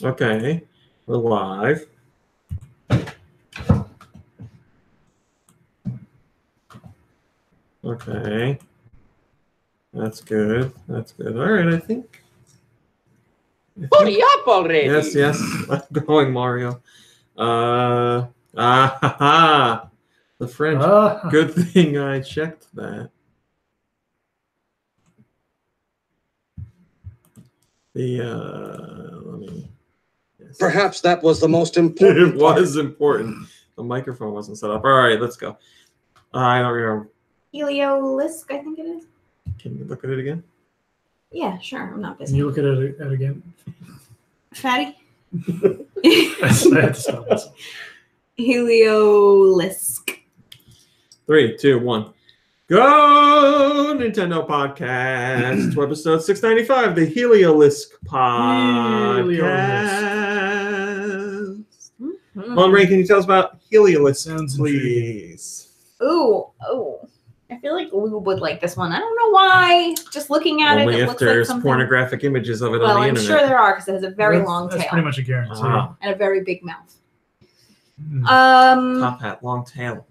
Okay, we're live. Okay, that's good. That's good. All right, I think. Hurry up already! Yes, I'm going, Mario. The French. Good thing I checked that. Let me. Yes. Perhaps that was the most important. It was important. The microphone wasn't set up. All right, let's go. I don't remember. Heliolisk, I think it is. Can you look at it again? Yeah, sure. I'm not busy. Can you look at it again? Fatty? I had to stop myself. Heliolisk. 3, 2, 1. Go Nintendo Podcast. Webisode 695, the Heliolisk Podcast. Mom Ray, can you tell us about Heliolisk, please? Ooh. I feel like Lou would like this one. I don't know why. Just looking at Only it if looks there's like something. pornographic images of it Well, on the I'm internet. sure there are because it has a very long tail. That's pretty much a guarantee. And a very big mouth. Top hat, long tail.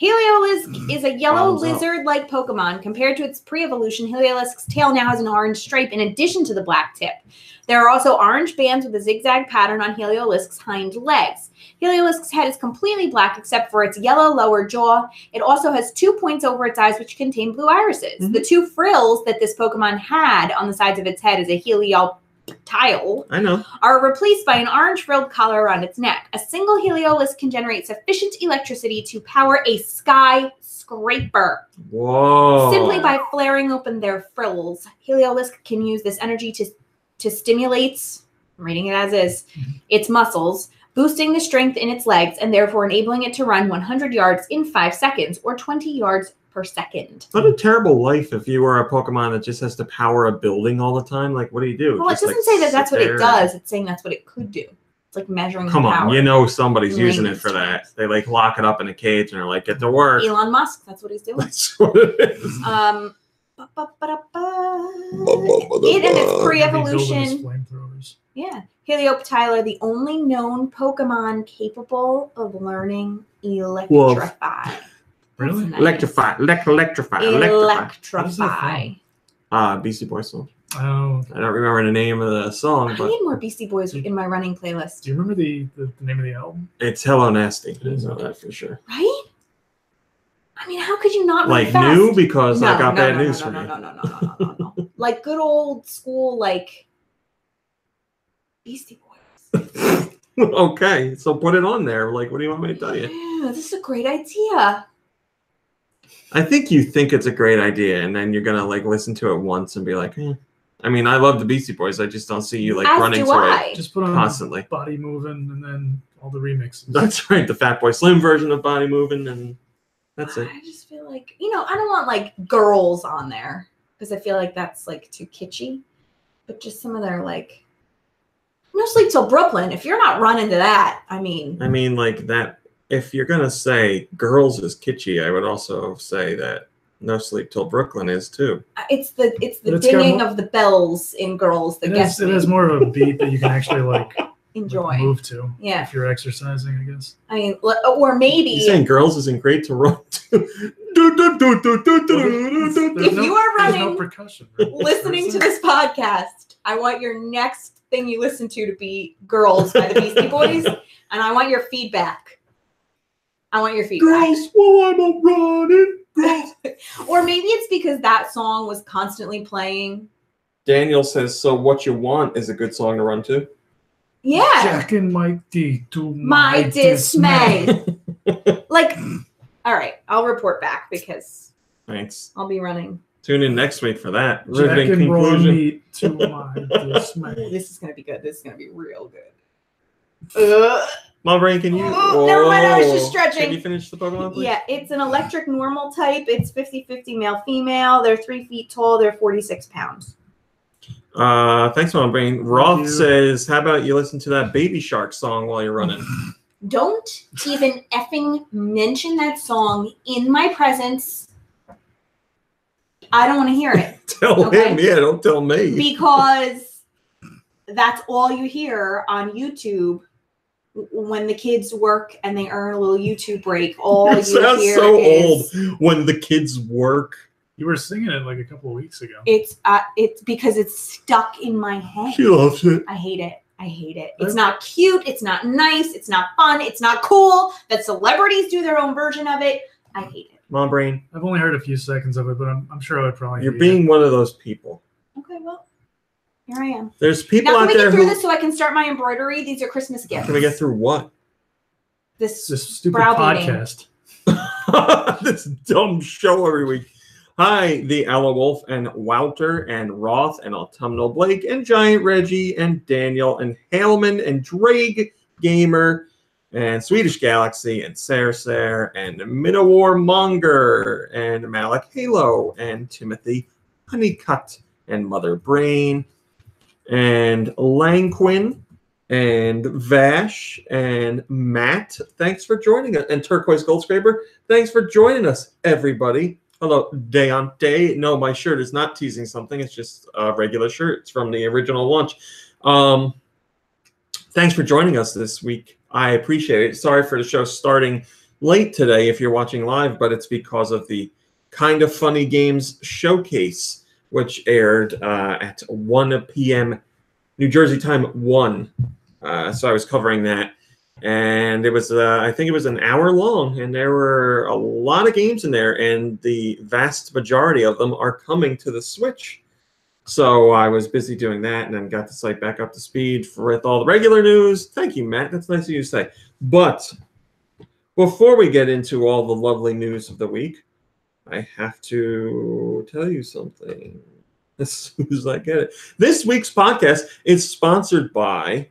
Heliolisk is a yellow Bottoms up. lizard-like Pokemon. Compared to its pre-evolution, Heliolisk's tail now has an orange stripe in addition to the black tip. There are also orange bands with a zigzag pattern on Heliolisk's hind legs. Heliolisk's head is completely black except for its yellow lower jaw. It also has 2 points over its eyes which contain blue irises. Mm-hmm. The 2 frills that this Pokemon had on the sides of its head is a Helioptile. I know. Are replaced by an orange frilled collar around its neck. A single Heliolisk can generate sufficient electricity to power a skyscraper. Whoa. Simply by flaring open their frills. Heliolisk can use this energy to stimulate, I'm reading it as is, its muscles, boosting the strength in its legs and therefore enabling it to run 100 yards in 5 seconds or 20 yards per second. What a terrible life if you were a Pokemon that just has to power a building all the time. Like, what do you do? Well, just, it doesn't say that that's what it does. It's saying that's what it could do. It's like measuring Come on, power. you know somebody's using it for that. They like lock it up in a cage and they're like, get to work. Elon Musk, that's what he's doing. That's what it is. It and its pre-evolution. Flamethrowers. Yeah. Helioptile are the only known Pokemon capable of learning Electrify. Really? Nice. Electrify. Beastie Boys song. Oh. I don't remember the name of the song, I but need more Beastie Boys in my running playlist. Do you remember the name of the album? it's Hello Nasty. It is, I know okay. that for sure. Right? I mean, how could you not run Like fast? new because I got bad news for you. No. Like good old school, like Beastie Boys. Okay, so put it on there. Like, what do you want me to tell you? Yeah, this is a great idea. I think you think it's a great idea, and then you're gonna like listen to it once and be like, eh. I mean, I love the Beastie Boys. I just don't see you like As running do to I. it Just put on constantly. Body Moving and then all the remixes. That's right, the Fat Boy Slim version of Body Moving, and that's it. I just feel like, I don't want like girls on there because I feel like that's like too kitschy. But just some of their like, No Sleep Till Brooklyn. If you're not running to that, I mean, like that. If you're gonna say girls is kitschy, I would also say that No Sleep Till Brooklyn is too. it's the But it's dinging got of the bells in girls that gets It me. has more of a beat that you can actually like Enjoy. move to. Yeah. If you're exercising, I guess. I mean, or maybe You saying girls isn't great to run to? If you are there's running, no percussion, right? listening to this podcast, I want your next thing you listen to be Girls by the Beastie Boys, and I want your feedback. Girls, while I'm running. Girls. Or maybe it's because that song was constantly playing. Daniel says, "So what you want is a good song to run to." Yeah. Jack and Mike D to My dismay. Like, all right, I'll report back because Thanks. I'll be running. Tune in next week for that. Jack Riveting and raw conclusion. meat to my dismay. This is going to be good. This is going to be real good. Mom Brain, can you? Never mind, I was just stretching. Can you finish the Pokemon, please? Yeah, it's an electric normal type. It's 50-50 male-female. They're 3 feet tall. They're 46 pounds. Thanks, Mom Brain. Roth says, "How about you listen to that Baby Shark song while you're running?" Don't even effing mention that song in my presence. I don't want to hear it. Tell Okay. him, yeah. Don't tell me. Because that's all you hear on YouTube when the kids work and they earn a little YouTube break. All It you sounds hear so is, old when the kids work. You were singing it like a couple of weeks ago. It's because it's stuck in my head. She loves it. I hate it. I hate it. It's not cute. It's not nice. It's not fun. It's not cool that celebrities do their own version of it. I hate it. Mom brain. I've only heard a few seconds of it, but I'm sure I would probably. You're being one of those people. Okay, well, here I am. There's people Now, out can we there get through who. this so I can start my embroidery? These are Christmas gifts. Can we get through what? This stupid browbeating. podcast? This dumb show every week. Hi, the Aloe Wolf and Wouter and Roth and Autumnal Blake and Giant Reggie and Daniel and Haleman and Drake Gamer and Swedish Galaxy and Sarah and Minowar Monger and Malik Halo and Timothy Honeycutt and Mother Brain and Langquin and Vash and Matt. Thanks for joining us. And Turquoise Gold Scraper. Thanks for joining us, everybody. Hello, Deonte. No, my shirt is not teasing something. It's just a regular shirt. It's from the original launch. Thanks for joining us this week. I appreciate it. Sorry for the show starting late today if you're watching live, but it's because of the Kind of Funny Games Showcase, which aired at 1 p.m. New Jersey time 1. So I was covering that. And it was, I think it was an hour long, and there were a lot of games in there, and the vast majority of them are coming to the Switch. So I was busy doing that, and then got the site back up to speed with all the regular news. Thank you, Matt. That's nice of you to say. But before we get into all the lovely news of the week, I have to tell you something as soon as I get it. This week's podcast is sponsored by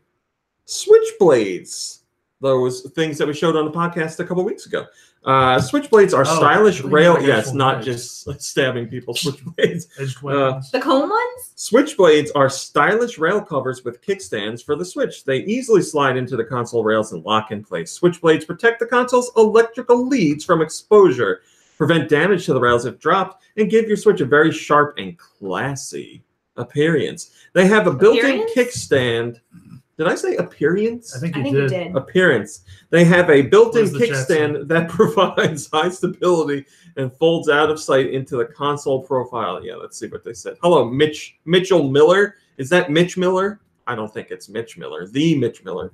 Switchblades. Those things that we showed on the podcast a couple weeks ago. Switchblades are stylish rail. Yeah, it's not just stabbing people. Switchblades. The cone ones? Switchblades are stylish rail covers with kickstands for the Switch. They easily slide into the console rails and lock in place. Switchblades protect the console's electrical leads from exposure, prevent damage to the rails if dropped, and give your Switch a very sharp and classy appearance. They have a built-in kickstand. Did I say appearance? I think you did. Appearance. They have a built-in kickstand that provides high stability and folds out of sight into the console profile. Yeah, let's see what they said. Hello, Mitchell Miller. Is that Mitch Miller? I don't think it's Mitch Miller. The Mitch Miller.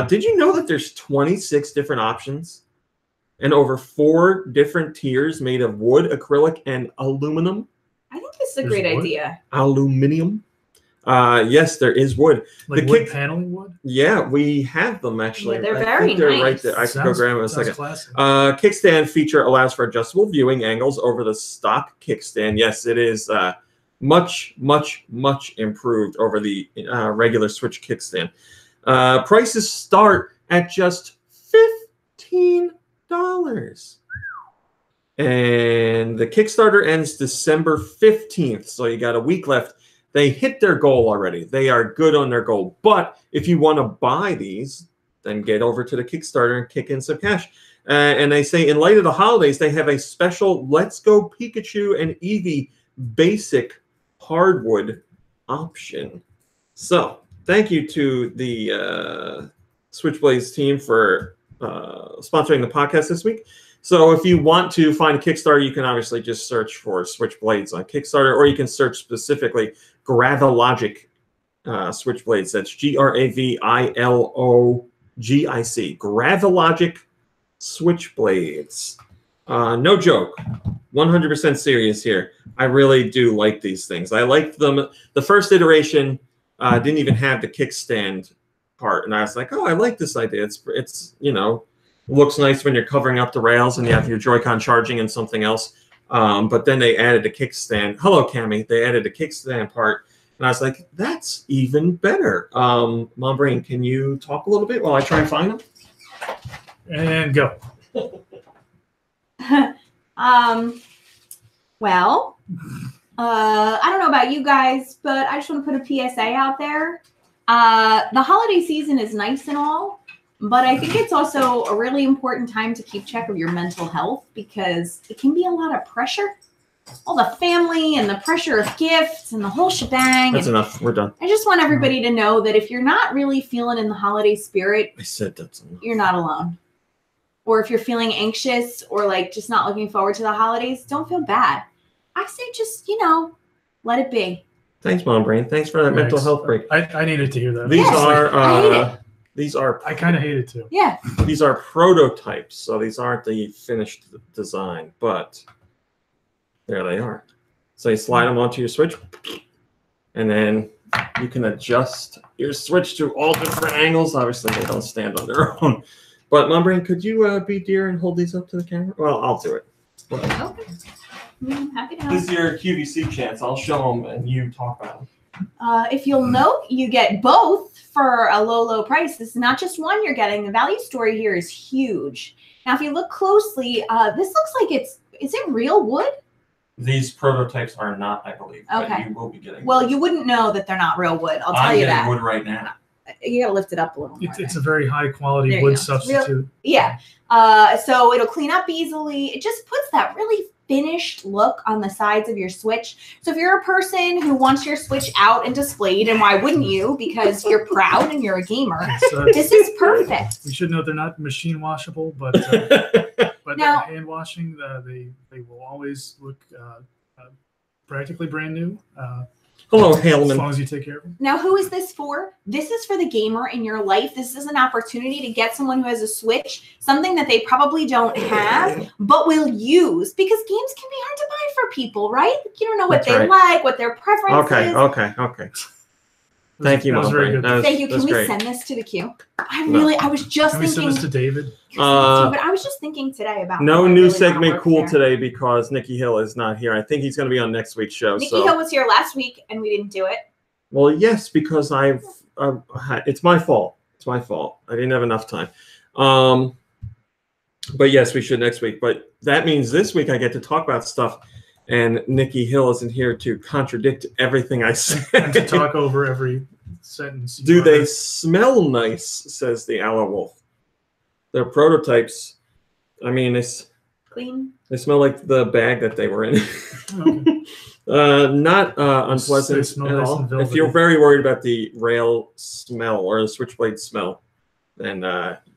Did you know that there's 26 different options and over 4 different tiers made of wood, acrylic, and aluminum? I think this is a great idea. Aluminium. Yes, there is wood. Like wood paneling wood? Yeah, we have them actually. Yeah, they're very they're nice. Right there. I can go grab them in a second. Classic. Kickstand feature allows for adjustable viewing angles over the stock kickstand. Yes, it is much improved over the regular Switch kickstand. Prices start at just $15. And the Kickstarter ends December 15th, so you got a week left. They hit their goal already. They are good on their goal. But if you want to buy these, then get over to the Kickstarter and kick in some cash. And they say in light of the holidays, they have a special Let's Go Pikachu and Eevee basic hardwood option. So thank you to the Switchblades team for sponsoring the podcast this week. So if you want to find a Kickstarter, you can obviously just search for Switchblades on Kickstarter, or you can search specifically Gravilogic Switchblades. That's Gravilogic. Gravilogic Switchblades. No joke. 100% serious here. I really do like these things. I liked them. The first iteration didn't even have the kickstand part, and I was like, oh, I like this idea. It's you know, looks nice when you're covering up the rails and you have your Joy-Con charging and something else. But then they added a kickstand. Hello, Cammy. They added a kickstand part. And I was like, that's even better. Mom Brain, can you talk a little bit while I try and find them? And go. Well, I don't know about you guys, but I just want to put a PSA out there. The holiday season is nice and all, but I think it's also a really important time to keep check of your mental health, because it can be a lot of pressure all the family and the pressure of gifts and the whole shebang. That's enough. We're done. I just want everybody to know that if you're not really feeling in the holiday spirit, I said that's enough. You're not alone. Or if you're feeling anxious or like just not looking forward to the holidays, don't feel bad. I say just, let it be. Thanks, Mom Brain. Thanks for that mental health break. I needed to hear that. These Yes, I hate it. These are. I kind of hate it too. Yeah. These are prototypes, so these aren't the finished design, but there they are. So you slide them onto your Switch, and then you can adjust your Switch to all different angles. Obviously, they don't stand on their own. But, Mom Brain, could you be dear and hold these up to the camera? Well, I'll do it. Okay. I'm happy to help. This is your QVC chance. I'll show them, and you talk about them. If you'll note, you get both for a low, low price. This is not just one you're getting. The value story here is huge. Now, if you look closely, this looks like is it real wood? These prototypes are not, I believe. Okay. But you will be getting. Well, you wouldn't know that they're not real wood. I'll tell you that. I'm getting wood right now. You got to lift it up a little more. It's a very high quality There you wood go. substitute. Yeah. So it'll clean up easily. It just puts that really finished look on the sides of your Switch. So if you're a person who wants your Switch out and displayed, and why wouldn't you? Because you're proud and you're a gamer. This is perfect. We should note they're not machine washable, but Now- hand washing, they will always look practically brand new. Hello, As Haleman. long as you take care of them. Now, who is this for? This is for the gamer in your life. This is an opportunity to get someone who has a Switch, something that they probably don't have, but will use, because games can be hard to buy for people, right? You don't know what That's they right. like, what their preference is. Okay. Thank you, That was Mom very Brain. good. Thank you. Can we great. send this to the queue? No. I was just Can we thinking. send this to David? but I was just thinking today about. No how I new really wanna segment work cool there. today because Nikki Hill is not here. I think he's going to be on next week's show. Nikki so. Hill was here last week and we didn't do it. Well, yes, because it's my fault. It's my fault. I didn't have enough time. But yes, we should next week. But that means this week I get to talk about stuff, and Nikki Hill isn't here to contradict everything I said. And to talk over every sentence. Do they smell nice? Says the Aloe Wolf. They're prototypes. I mean, Clean. they smell like the bag that they were in. Okay. Not unpleasant They smell at nice all. and If velvety. you're very worried about the rail smell or the switchblade smell, then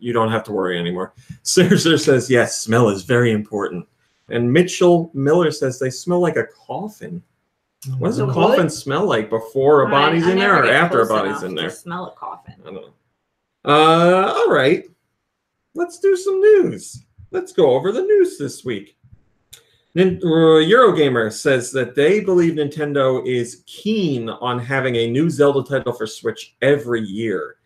you don't have to worry anymore. Sirzer says, yes, smell is very important. And Mitchell Miller says they smell like a coffin. What does a Wood? coffin smell like before a body's I in there never or get after a close body's enough in to there? smell a coffin. I don't know. All right. Let's do some news. Let's go over the news this week. Eurogamer says that they believe Nintendo is keen on having a new Zelda title for Switch every year.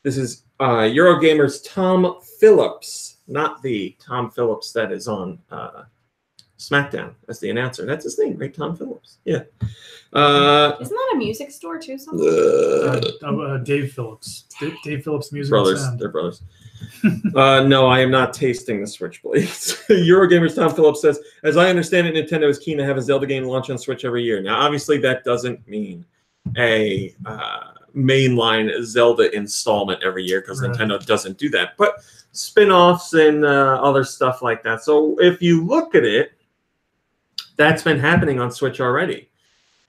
This is Eurogamer's Tom Phillips, not the Tom Phillips that is on SmackDown as the announcer. That's his name, right? Tom Phillips. Yeah. Isn't that a music store too? Something? Dave Phillips. Dave Phillips Music. Brothers. And Sound. They're brothers. No, I am not tasting the Switchblades. Eurogamer's Tom Phillips says, as I understand it, Nintendo is keen to have a Zelda game launch on Switch every year. Now, obviously, that doesn't mean a mainline Zelda installment every year because Right. Nintendo doesn't do that. But spin-offs and other stuff like that. So if you look at it, that's been happening on Switch already.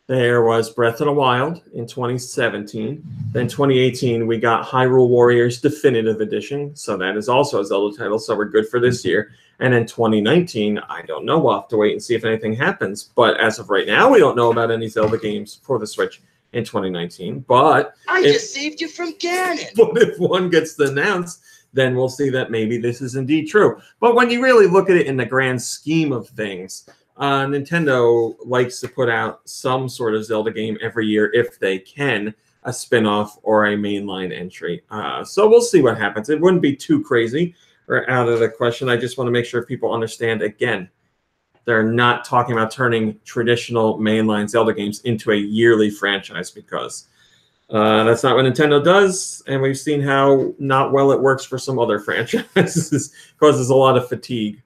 There was Breath of the Wild in 2017. Then 2018, we got Hyrule Warriors Definitive Edition. So that is also a Zelda title. So we're good for this year. And in 2019, I don't know. We'll have to wait and see if anything happens. But as of right now, we don't know about any Zelda games for the Switch in 2019. But just saved you from Ganon. but if one gets announced, then we'll see that maybe this is indeed true. But when you really look at it in the grand scheme of things, Nintendo likes to put out some sort of Zelda game every year if they can, a spin-off or a mainline entry. So we'll see what happens. It wouldn't be too crazy or out of the question. I just want to make sure people understand, again, they're not talking about turning traditional mainline Zelda games into a yearly franchise because that's not what Nintendo does, and we've seen how not well it works for some other franchises. Causes a lot of fatigue.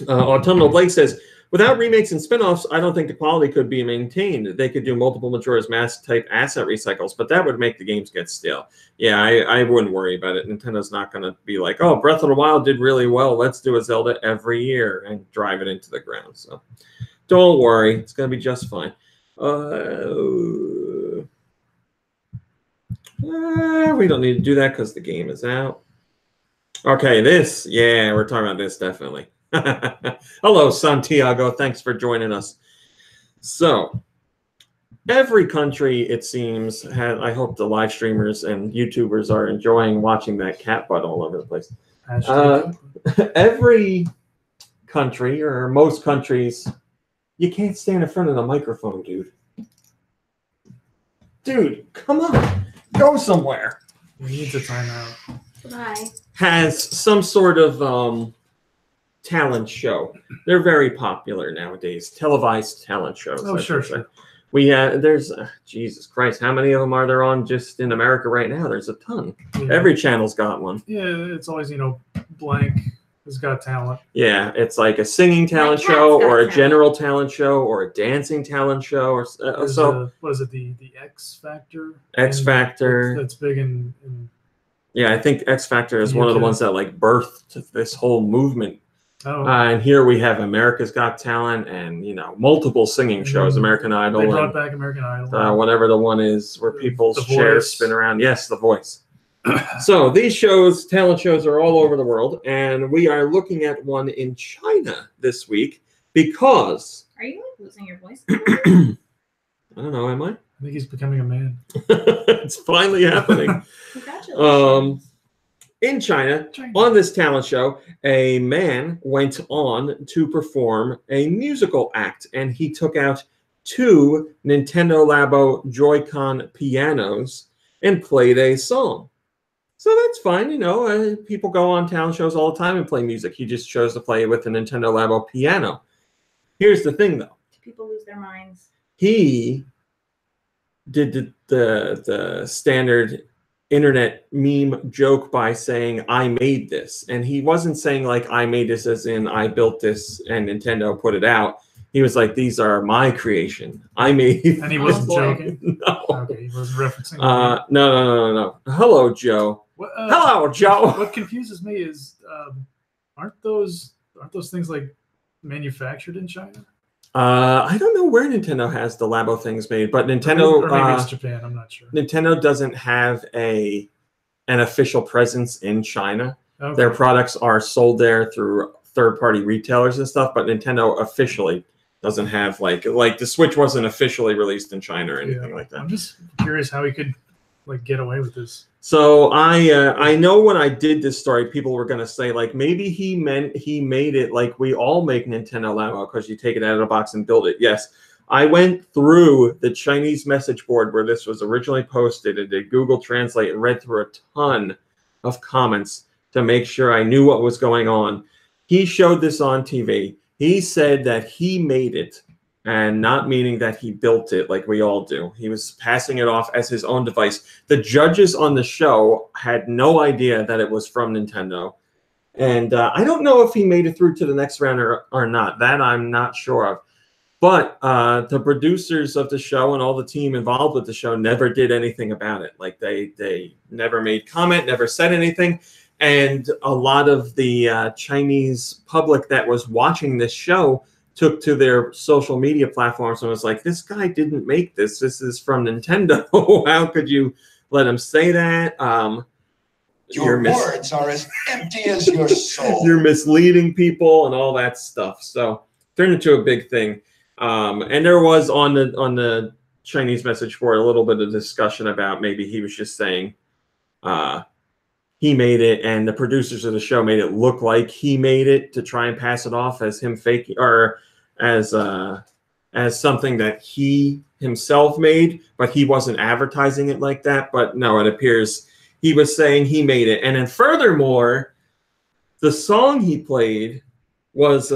Autumnal Blake says, without remakes and spin-offs, I don't think the quality could be maintained. They could do multiple Majora's Mask type asset recycles, but that would make the games get stale. Yeah, I wouldn't worry about it. Nintendo's not going to be like, oh, Breath of the Wild did really well. Let's do a Zelda every year and drive it into the ground. So Don't worry, it's gonna be just fine. We don't need to do that because the game is out. Okay, this, yeah, we're talking about this definitely. Hello, Santiago. Thanks for joining us. So, every country, it seems, has, I hope the live streamers and YouTubers are enjoying watching that cat butt all over the place. Every country, or most countries, you can't stand in front of the microphone, dude. Dude, come on. Go somewhere. We need to time out. Bye. Has some sort of talent show. They're very popular nowadays. Televised talent shows. Oh, sure. There's Jesus Christ, how many of them are there on just in America right now? There's a ton. Yeah. Every channel's got one. Yeah, it's always, blank has got talent. Yeah, it's like a singing talent Like show, or a talent. general talent show, or a dancing talent show, or What is it? The X Factor. X Factor. That's big in. Yeah, I think X Factor is one of the ones that like birthed this whole movement. Oh. And here we have America's Got Talent, and multiple singing shows, American Idol. They brought back American Idol. Whatever the one is where people's chairs Voice. spin around. Yes, The Voice. So these shows, talent shows, are all over the world, and we are looking at one in China this week because. Are you losing your voice? I don't know. Am I? I think he's becoming a man. It's finally happening. Congratulations. In China, on this talent show, a man went on to perform a musical act, and he took out 2 Nintendo Labo Joy-Con pianos and played a song. So that's fine, people go on talent shows all the time and play music. He just chose to play it with a Nintendo Labo piano. Here's the thing, though. Do people lose their minds? He did the standard internet meme joke by saying, I made this. And he wasn't saying, like, I made this as in I built this and Nintendo put it out. He was like, these are my creation. I made. And he wasn't joking? No. Okay, he was referencing. No. Hello, Joe. Hello, Joe. What confuses me is, aren't those things like manufactured in China? I don't know where Nintendo has the Labo things made, but Nintendo. Or maybe it's Japan. I'm not sure. Nintendo doesn't have an official presence in China. Okay. Their products are sold there through third-party retailers and stuff, but Nintendo officially doesn't have like the Switch wasn't officially released in China or anything like that. I'm just curious how he could get away with this. So I know when I did this story, people were going to say, like, maybe he meant he made it like we all make Nintendo Labo because you take it out of the box and build it. Yes, I went through the Chinese message board where this was originally posted and did Google Translate and read through a ton of comments to make sure I knew what was going on. He showed this on TV. He said that he made it, and not meaning that he built it like we all do. He was passing it off as his own device. The judges on the show had no idea that it was from Nintendo. And I don't know if he made it through to the next round or not. That I'm not sure of. But the producers of the show and all the team involved with the show never did anything about it. Like they never made comment, never said anything. And a lot of the Chinese public that was watching this show took to their social media platforms and was like, this guy didn't make this. This is from Nintendo. How could you let him say that? Your words are as empty as your soul. You're misleading people and all that stuff. So turned into a big thing. And there was on the Chinese message board a little bit of discussion about maybe he was just saying he made it, and the producers of the show made it look like he made it to try and pass it off as him faking, or as something that he himself made, but he wasn't advertising it like that. But no, it appears he was saying he made it. And then furthermore, the song he played was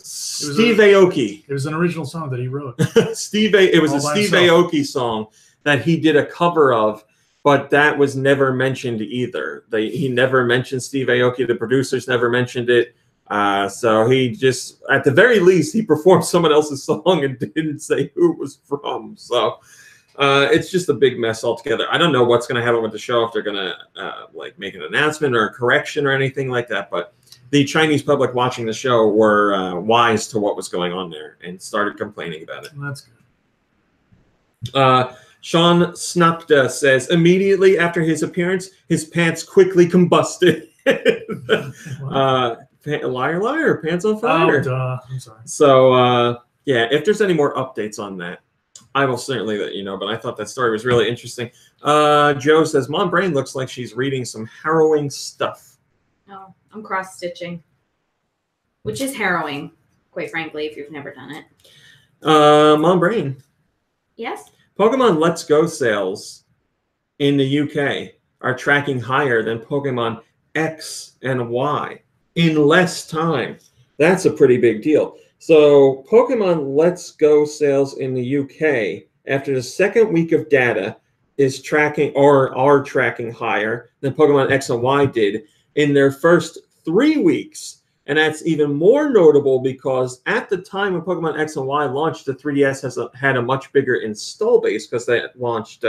Steve Aoki. It was an original song that he wrote. It was a Steve Aoki song that he did a cover of, but that was never mentioned either. He never mentioned Steve Aoki. The producers never mentioned it. So he just, at the very least, he performed someone else's song and didn't say who it was from. So it's just a big mess altogether. I don't know what's going to happen with the show, if they're going to like make an announcement or a correction or anything like that. But the Chinese public watching the show were wise to what was going on there and started complaining about it. That's good. Sean Snukda says, immediately after his appearance, his pants quickly combusted. Liar, liar, pants on fire. Oh, duh. I'm sorry. So, yeah, if there's any more updates on that, I will certainly let you know, but I thought that story was really interesting. Joe says, Mom Brain looks like she's reading some harrowing stuff. Oh, I'm cross-stitching, which is harrowing, quite frankly, if you've never done it. Mom Brain. Yes? Pokemon Let's Go sales in the UK are tracking higher than Pokemon X and Y in less time. That's a pretty big deal. So Pokemon Let's Go sales in the UK after the second week of data is tracking or are tracking higher than Pokemon X and Y did in their first 3 weeks. And that's even more notable because at the time when Pokemon X and Y launched, the 3DS had a much bigger install base because they launched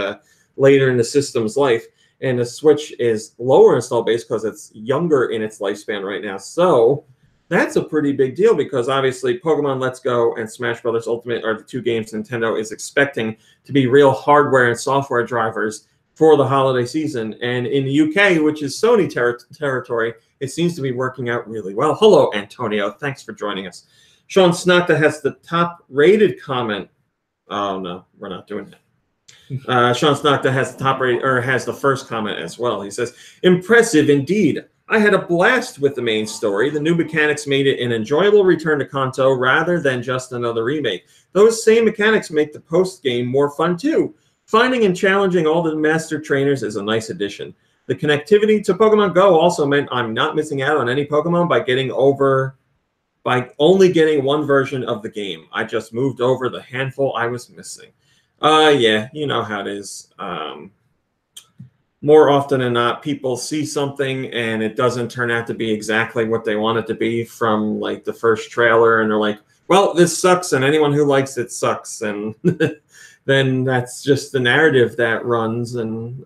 later in the system's life. And the Switch is lower install base because it's younger in its lifespan right now. So that's a pretty big deal because obviously Pokemon Let's Go and Smash Bros. Ultimate are the two games Nintendo is expecting to be real hardware and software drivers for the holiday season. And in the UK, which is Sony territory, it seems to be working out really well. Hello, Antonio. Thanks for joining us. Sean Snakta has the top-rated comment. Oh, no, we're not doing that. Sean Snakta has the top-rated, or has the first comment as well. He says, impressive indeed. I had a blast with the main story. The new mechanics made it an enjoyable return to Kanto rather than just another remake. Those same mechanics make the post-game more fun too. Finding and challenging all the master trainers is a nice addition. The connectivity to Pokemon Go also meant I'm not missing out on any Pokemon by only getting one version of the game. I just moved over the handful I was missing. Yeah, you know how it is. More often than not, people see something and it doesn't turn out to be exactly what they want it to be from like the first trailer, and they're like, well, this sucks, and anyone who likes it sucks, and then that's just the narrative that runs. And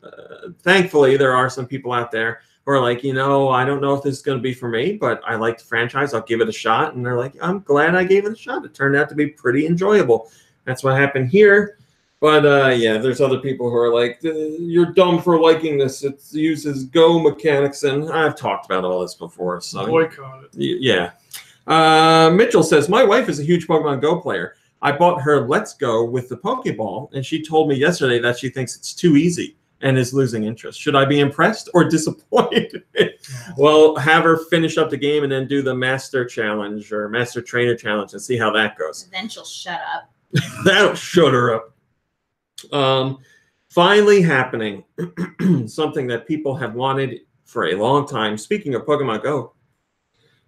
thankfully, there are some people out there who are like, you know, I don't know if this is going to be for me, but I like the franchise. I'll give it a shot. And they're like, I'm glad I gave it a shot. It turned out to be pretty enjoyable. That's what happened here. But yeah, there's other people who are like, you're dumb for liking this. It uses Go mechanics. And I've talked about all this before. So boycott it. Yeah. Mitchell says, my wife is a huge Pokemon Go player. I bought her Let's Go with the Pokeball, and she told me yesterday that she thinks it's too easy and is losing interest. Should I be impressed or disappointed? Well, have her finish up the game and then do the Master Challenge or Master Trainer Challenge and see how that goes. Then she'll shut up. That'll shut her up. Finally happening, something that people have wanted for a long time. Speaking of Pokemon Go,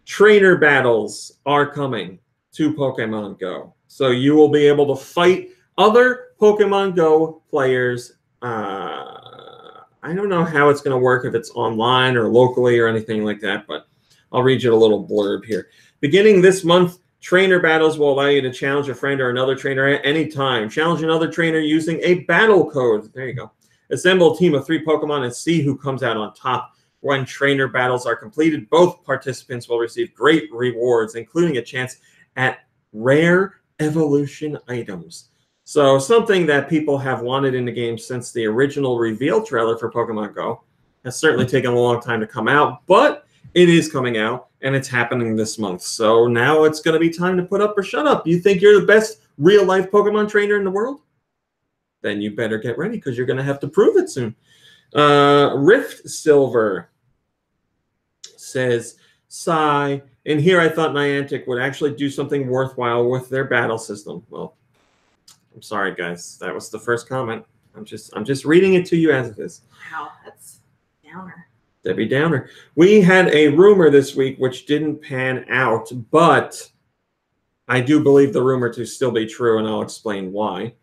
trainer battles are coming to Pokemon Go. So you will be able to fight other Pokemon Go players. I don't know how it's going to work, if it's online or locally or anything like that, but I'll read you a little blurb here. Beginning this month, trainer battles will allow you to challenge a friend or another trainer at any time. Challenge another trainer using a battle code. There you go. Assemble a team of 3 Pokemon and see who comes out on top. When trainer battles are completed, both participants will receive great rewards, including a chance at rare evolution items. So something that people have wanted in the game since the original reveal trailer for Pokemon Go. Has certainly taken a long time to come out, but it is coming out, and it's happening this month. So now it's going to be time to put up or shut up. You think you're the best real-life Pokemon trainer in the world? Then you better get ready, because you're going to have to prove it soon. Rift Silver says, sigh. And here I thought Niantic would actually do something worthwhile with their battle system. Well, I'm sorry, guys. That was the first comment. I'm just reading it to you as it is. Wow, that's downer. Debbie Downer. We had a rumor this week which didn't pan out, but I do believe the rumor to still be true, and I'll explain why.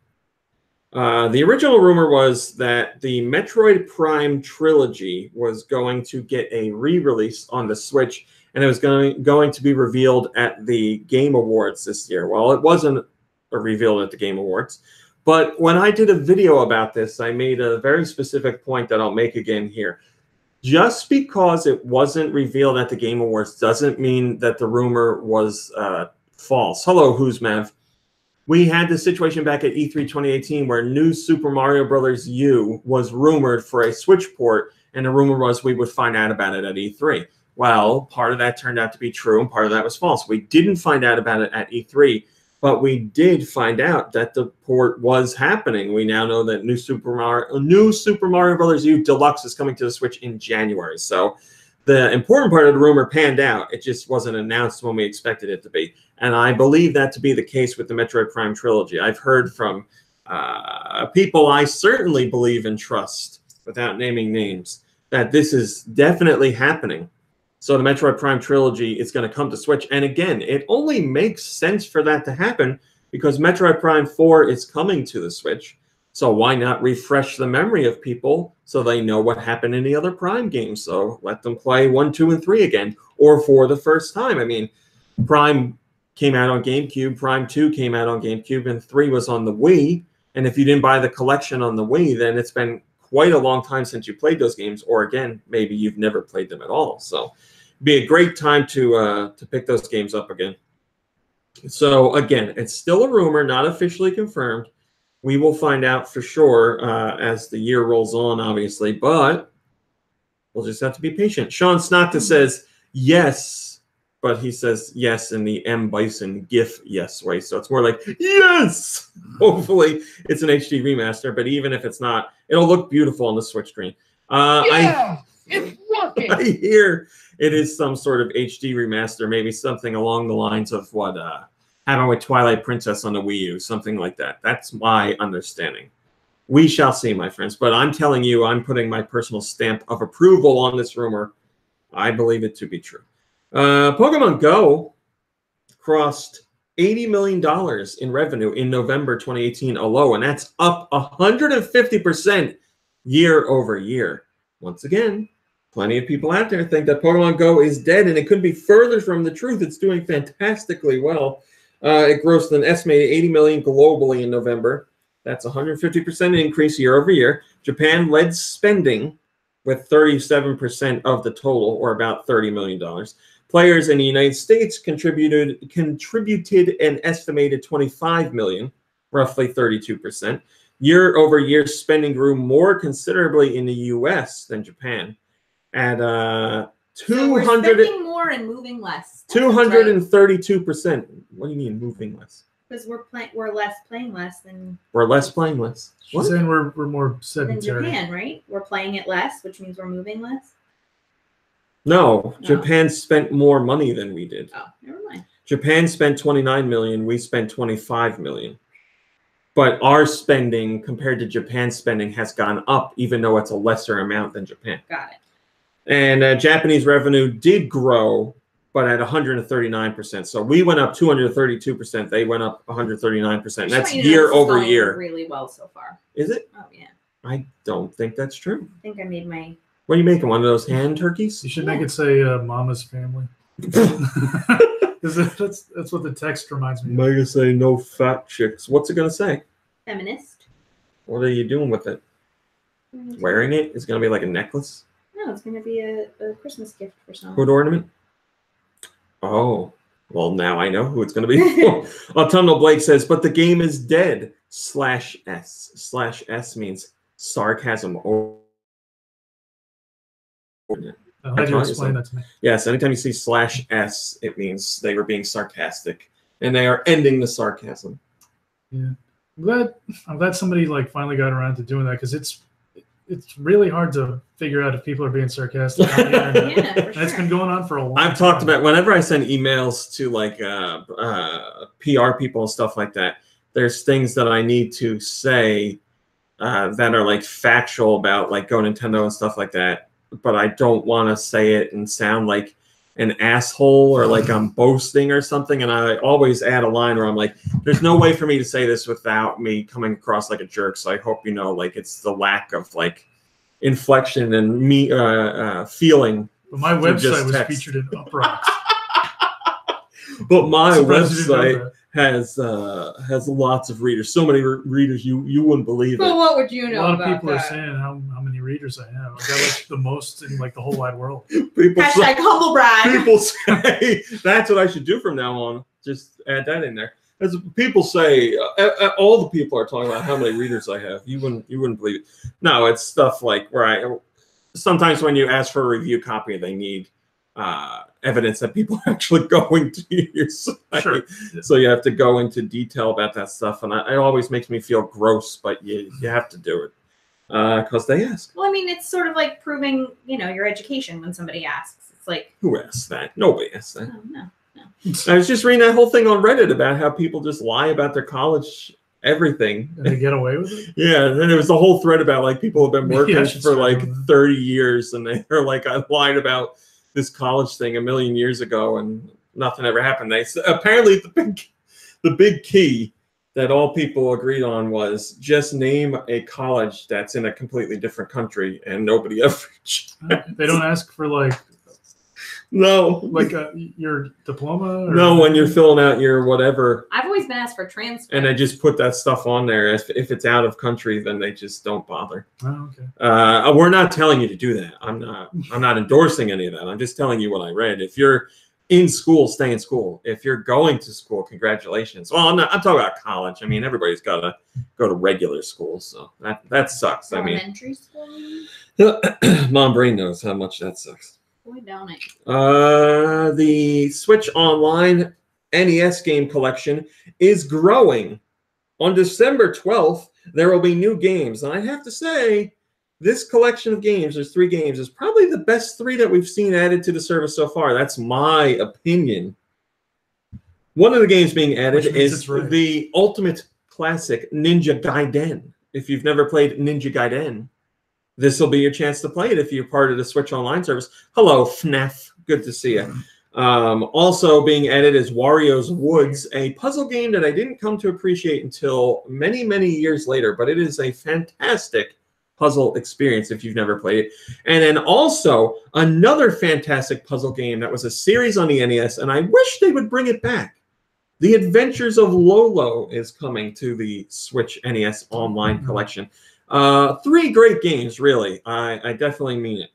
The original rumor was that the Metroid Prime trilogy was going to get a re-release on the Switch, and it was going to be revealed at the Game Awards this year. Well, it wasn't revealed at the Game Awards, but when I did a video about this, I made a very specific point that I'll make again here. Just because it wasn't revealed at the Game Awards doesn't mean that the rumor was false. Hello, Who's Mav? We had the situation back at E3 2018 where New Super Mario Bros. U was rumored for a Switch port, and the rumor was we would find out about it at E3. Well, part of that turned out to be true, and part of that was false. We didn't find out about it at E3, but we did find out that the port was happening. We now know that New Super Mario Bros. U Deluxe is coming to the Switch in January. So the important part of the rumor panned out. It just wasn't announced when we expected it to be. And I believe that to be the case with the Metroid Prime trilogy. I've heard from people I certainly believe and trust, without naming names, that this is definitely happening. So the Metroid Prime trilogy is going to come to Switch. And again, it only makes sense for that to happen because Metroid Prime 4 is coming to the Switch. So why not refresh the memory of people so they know what happened in the other Prime games? So let them play 1, 2, and 3 again, or for the first time. I mean, Prime came out on GameCube, Prime 2 came out on GameCube, and 3 was on the Wii. And if you didn't buy the collection on the Wii, then it's been quite a long time since you played those games. Or again, maybe you've never played them at all. So it'd be a great time to pick those games up again. So again, it's still a rumor, not officially confirmed. We will find out for sure as the year rolls on, obviously, but we'll just have to be patient. Sean Snocta says yes, but he says yes in the M. Bison GIF yes way. So it's more like, yes! Hopefully it's an HD remaster, but even if it's not, it'll look beautiful on the Switch screen. It's working! I hear it is some sort of HD remaster, maybe something along the lines of what happened with Twilight Princess on the Wii U, something like that. That's my understanding. We shall see, my friends. But I'm telling you, I'm putting my personal stamp of approval on this rumor. I believe it to be true. Pokemon Go crossed $80 million in revenue in November 2018 alone, and that's up 150% year over year. Once again, plenty of people out there think that Pokemon Go is dead, and it couldn't be further from the truth. It's doing fantastically well. It grossed an estimated $80 million globally in November. That's 150% increase year over year. Japan led spending with 37% of the total, or about $30 million. Players in the United States contributed an estimated $25 million, roughly 32%. Year over year spending grew more considerably in the U.S. than Japan, at 200. So we're spending more and moving less. 232%. What do you mean moving less? Because we're playing less than. We're less playing less. She's saying we're more sedentary. Than Japan, right? We're playing it less, which means we're moving less. No, Japan spent more money than we did. Oh, never mind. Japan spent $29 million. We spent $25 million. But our spending compared to Japan's spending has gone up, even though it's a lesser amount than Japan. Got it. And Japanese revenue did grow, but at 139%. So we went up 232%. They went up 139%. That's year over year. Really well so far. Is it? Oh yeah. I don't think that's true. I think I made my. What are you making? One of those hand turkeys? You should make it say Mama's Family. That's what the text reminds me of. Mega say no fat chicks. What's it going to say? Feminist. What are you doing with it? Wearing it? It's going to be like a necklace? No, it's going to be a Christmas gift for someone. Hood ornament? Oh. Well, now I know who it's going to be for. Autumnal Blake says, but the game is dead. /S. /S means sarcasm. How do you explain that to me? Yes, anytime you see /S, it means they were being sarcastic, and they are ending the sarcasm. Yeah, I'm glad somebody finally got around to doing that, because it's really hard to figure out if people are being sarcastic on the internet. Yeah, for sure. And it's been going on for a long time. I've talked about whenever I send emails to PR people and stuff like that. There's things that I need to say that are factual about GoNintendo and stuff like that. But I don't want to say it and sound like an asshole or like I'm boasting or something. And I always add a line where I'm like, there's no way for me to say this without me coming across like a jerk. So I hope you know, it's the lack of inflection and me feeling. But my website was featured in Uproxx. But my website has lots of readers. So many readers you wouldn't believe it. Well, what would you know? A lot of people are saying how many readers I have. I got like the most in like the whole wide world. Hashtag humble brag. People say that's what I should do from now on. Just add that in there. As people say, all the people are talking about how many readers I have. You wouldn't believe it. No, it's stuff like where sometimes when you ask for a review copy, they need evidence that people are actually going to your site. Sure. So you have to go into detail about that stuff, and it always makes me feel gross, but you have to do it because they ask. Well, I mean, it's sort of like proving, your education when somebody asks. It's like, who asks that? Nobody asks that. Oh, no. I was just reading that whole thing on Reddit about how people just lie about their college everything. And they get away with it? Yeah, and then there was a whole thread about like people have been working for like 30 years, and they're like, I lied about this college thing a million years ago, and nothing ever happened. Apparently the big key that all people agreed on was just name a college that's in a completely different country, and nobody ever checked. They don't ask for like no, like your diploma. Or no, when you're filling out your whatever. I've always been asked for transcripts, and they just put that stuff on there. If it's out of country, then they just don't bother. Oh, okay. We're not telling you to do that. I'm not endorsing any of that. I'm just telling you what I read. If you're in school, stay in school. If you're going to school, congratulations. Well, I'm talking about college. I mean, everybody's got to go to regular school, so that sucks. Elementary school. Mom Brain knows how much that sucks. Boy, don't it. The Switch Online NES game collection is growing. On December 12th, there will be new games. And I have to say, this collection of games, there's 3 games, is probably the best 3 that we've seen added to the service so far. That's my opinion. One of the games being added is the ultimate classic, Ninja Gaiden. If you've never played Ninja Gaiden, this will be your chance to play it if you're part of the Switch Online service. Hello, FNAF. Good to see you. Also being added is Wario's Woods, a puzzle game that I didn't come to appreciate until many, many years later, but it is a fantastic puzzle experience if you've never played it. And then also another fantastic puzzle game that was a series on the NES, and I wish they would bring it back. The Adventures of Lolo is coming to the Switch NES Online collection. 3 great games, really. I definitely mean it.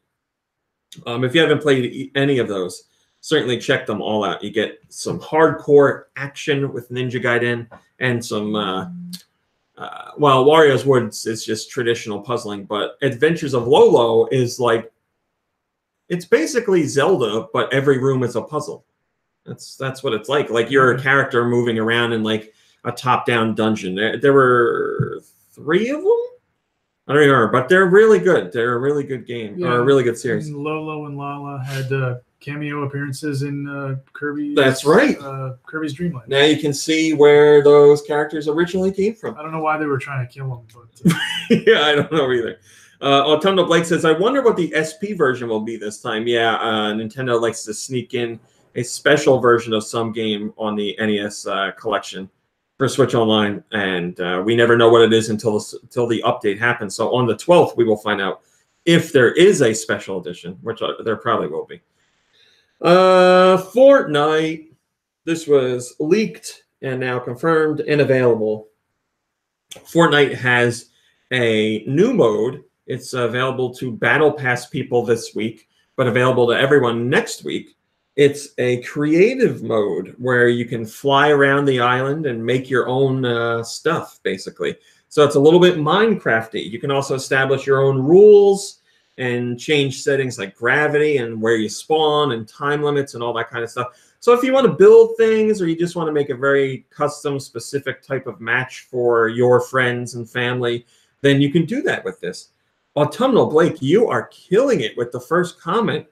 If you haven't played any of those, certainly check them all out. You get some hardcore action with Ninja Gaiden and some, well, Wario's Woods is just traditional puzzling, but Adventures of Lolo is like, it's basically Zelda, but every room is a puzzle. That's what it's like. Like you're a character moving around in like a top-down dungeon. There were 3 of them? I don't remember, but they're really good. They're a really good game, or a really good series. And Lolo and Lala had cameo appearances in Kirby's. That's right. Kirby's Dream Land. Now you can see where those characters originally came from. I don't know why they were trying to kill them, but yeah, I don't know either. Autumnal Blake says, "I wonder what the SP version will be this time." Yeah, Nintendo likes to sneak in a special version of some game on the NES collection for Switch Online, and we never know what it is until the update happens. So on the 12th, we will find out if there is a special edition, which there probably will be. Fortnite. This was leaked and now confirmed and available. Fortnite has a new mode. It's available to Battle Pass people this week, but available to everyone next week. It's a creative mode where you can fly around the island and make your own stuff, basically. So it's a little bit Minecraft-y. You can also establish your own rules and change settings like gravity and where you spawn and time limits and all that kind of stuff. So if you want to build things or you just want to make a very custom, specific type of match for your friends and family, then you can do that with this. Autumnal Blake, you are killing it with the first comment.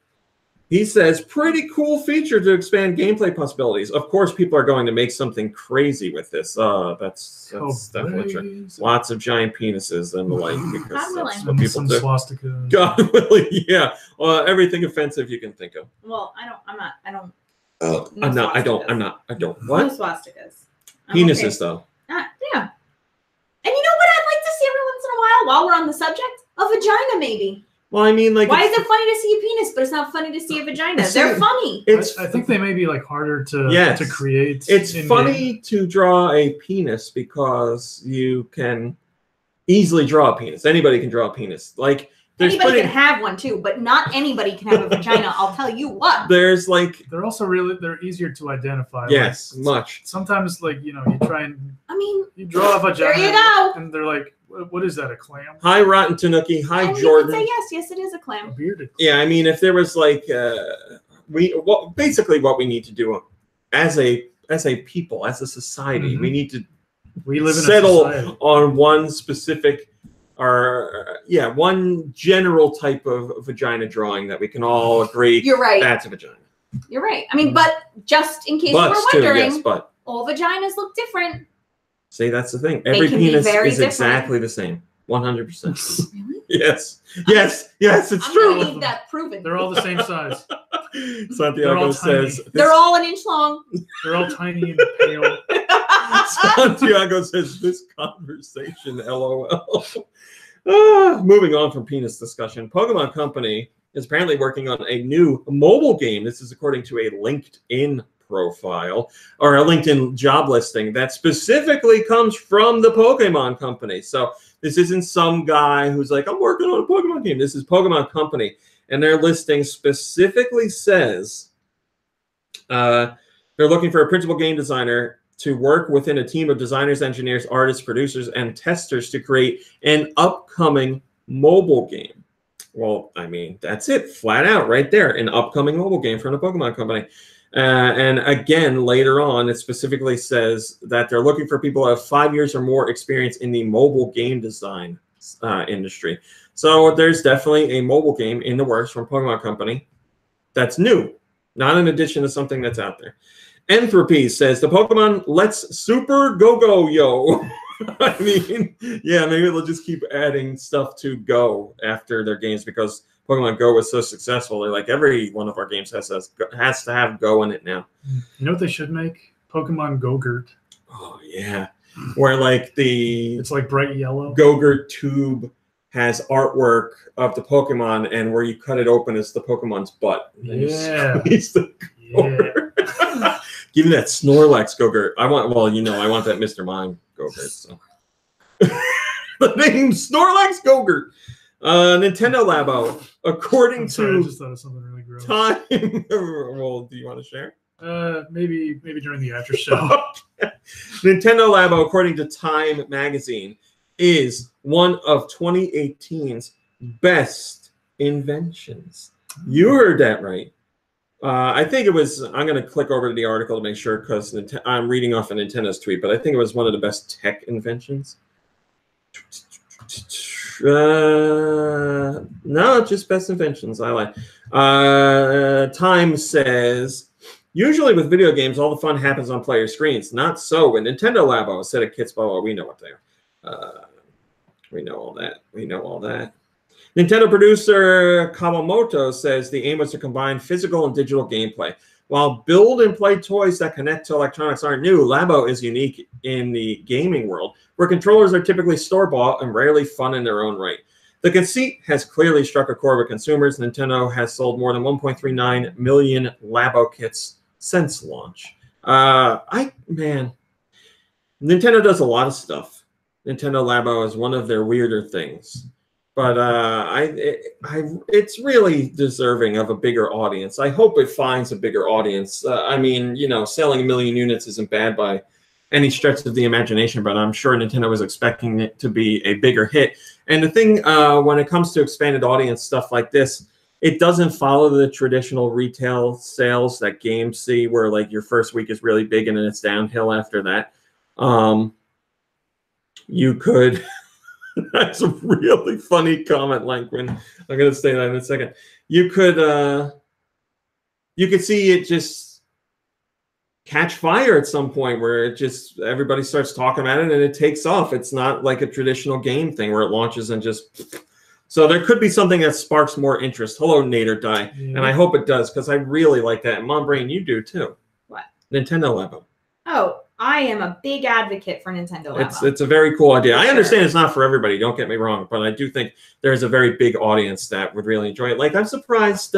He says, pretty cool feature to expand gameplay possibilities. Of course, people are going to make something crazy with this. That's definitely true. Lots of giant penises and the like, because that's what people do. Swastika. God willing, yeah. Everything offensive you can think of. Well, I don't. I'm not. What? No swastikas. Penises, okay. Though. Yeah. And you know what I'd like to see every once in a while we're on the subject? A vagina, maybe. Well, I mean, like, why is it funny to see a penis, but it's not funny to see a vagina? They're funny. I think they may be like harder to create. It's funny to draw a penis because you can easily draw a penis. Anybody can draw a penis. Like Anybody can have one too, but not anybody can have a vagina. I'll tell you what. There's like they're also they're easier to identify. Yes, like, much. Sometimes like you try and you draw a vagina. There you go. And they're like, what is that? A clam? Hi, Rotten Tanuki. Hi, and Jordan. You could say yes, it is a clam. A bearded clam. Yeah, I mean, if there was like basically what we need to do as a people, as a society, we need to settle on one specific one general type of vagina drawing that we can all agree. You're right. That's a vagina. You're right. I mean, but just in case you were wondering, all vaginas look different. See, that's the thing. Every penis is exactly the same. 100%. Really? Yes. Yes. Yes, it's true. I'm gonna need that proven. They're all the same size. Santiago says they're all an inch long. They're all tiny and pale. Santiago says this conversation, LOL. Moving on from penis discussion, Pokemon Company is apparently working on a new mobile game. This is according to a LinkedIn profile or a LinkedIn job listing that specifically comes from the Pokemon Company. So this isn't some guy who's like, I'm working on a Pokemon game. This is Pokemon Company. And their listing specifically says they're looking for a principal game designer to work within a team of designers, engineers, artists, producers, and testers to create an upcoming mobile game. Well, I mean, that's it. Flat out right there. An upcoming mobile game from the Pokemon Company. And again, later on, it specifically says that they're looking for people who have 5 years or more experience in the mobile game design industry. So there's definitely a mobile game in the works from Pokemon Company that's new, not an addition to something that's out there. Entropy says the Pokemon Let's Super Go Yo. I mean, yeah, maybe they'll just keep adding stuff to Go after their games because Pokemon Go was so successful. They're like, every one of our games has to have Go in it now. You know what they should make? Pokemon Go-Gurt. Oh, yeah. Where like it's like bright yellow. Go-Gurt tube has artwork of the Pokemon, and where you cut it open is the Pokemon's butt. Yeah. Give me that Snorlax Go-Gurt. I want that Mr. Mime Go-Gurt. So. The name Snorlax Go-Gurt. Nintendo Labo, according to I just thought of something really gross. Time. Well, do you want to share? Maybe during the after show. Okay. Nintendo Labo, according to Time magazine, is one of 2018's best inventions. You heard that right. I think it was. I'm going to click over to the article to make sure because I'm reading off of Nintendo's tweet, but I think it was one of the best tech inventions. No, just best inventions. I like. Time says, usually with video games, all the fun happens on player screens. Not so with Nintendo Labo. Said a Kids Bubble. We know what they are. We know all that. We know all that. Nintendo producer Kawamoto says the aim was to combine physical and digital gameplay. While build and play toys that connect to electronics aren't new, Labo is unique in the gaming world, where controllers are typically store-bought and rarely fun in their own right. The conceit has clearly struck a chord with consumers. Nintendo has sold more than 1.39 million Labo kits since launch. Nintendo does a lot of stuff. Nintendo Labo is one of their weirder things. But it's really deserving of a bigger audience. I hope it finds a bigger audience. I mean, selling 1 million units isn't bad by any stretch of the imagination, but I'm sure Nintendo was expecting it to be a bigger hit. And the thing, when it comes to expanded audience stuff like this, it doesn't follow the traditional retail sales that games see, where like your first week is really big and then it's downhill after that. You could... That's a really funny comment, Lanquin. I'm going to say that in a second. You could see it just catch fire at some point where it just everybody starts talking about it and it takes off. It's not like a traditional game thing where it launches and just. So there could be something that sparks more interest. Hello, Nader Die, and I hope it does because I really like that. And Mom Brain, you do too. What? Nintendo Labo. Oh. I am a big advocate for Nintendo Labo. It's a very cool idea. I understand it's not for everybody. Don't get me wrong, but I do think there's a very big audience that would really enjoy it. Like I'm surprised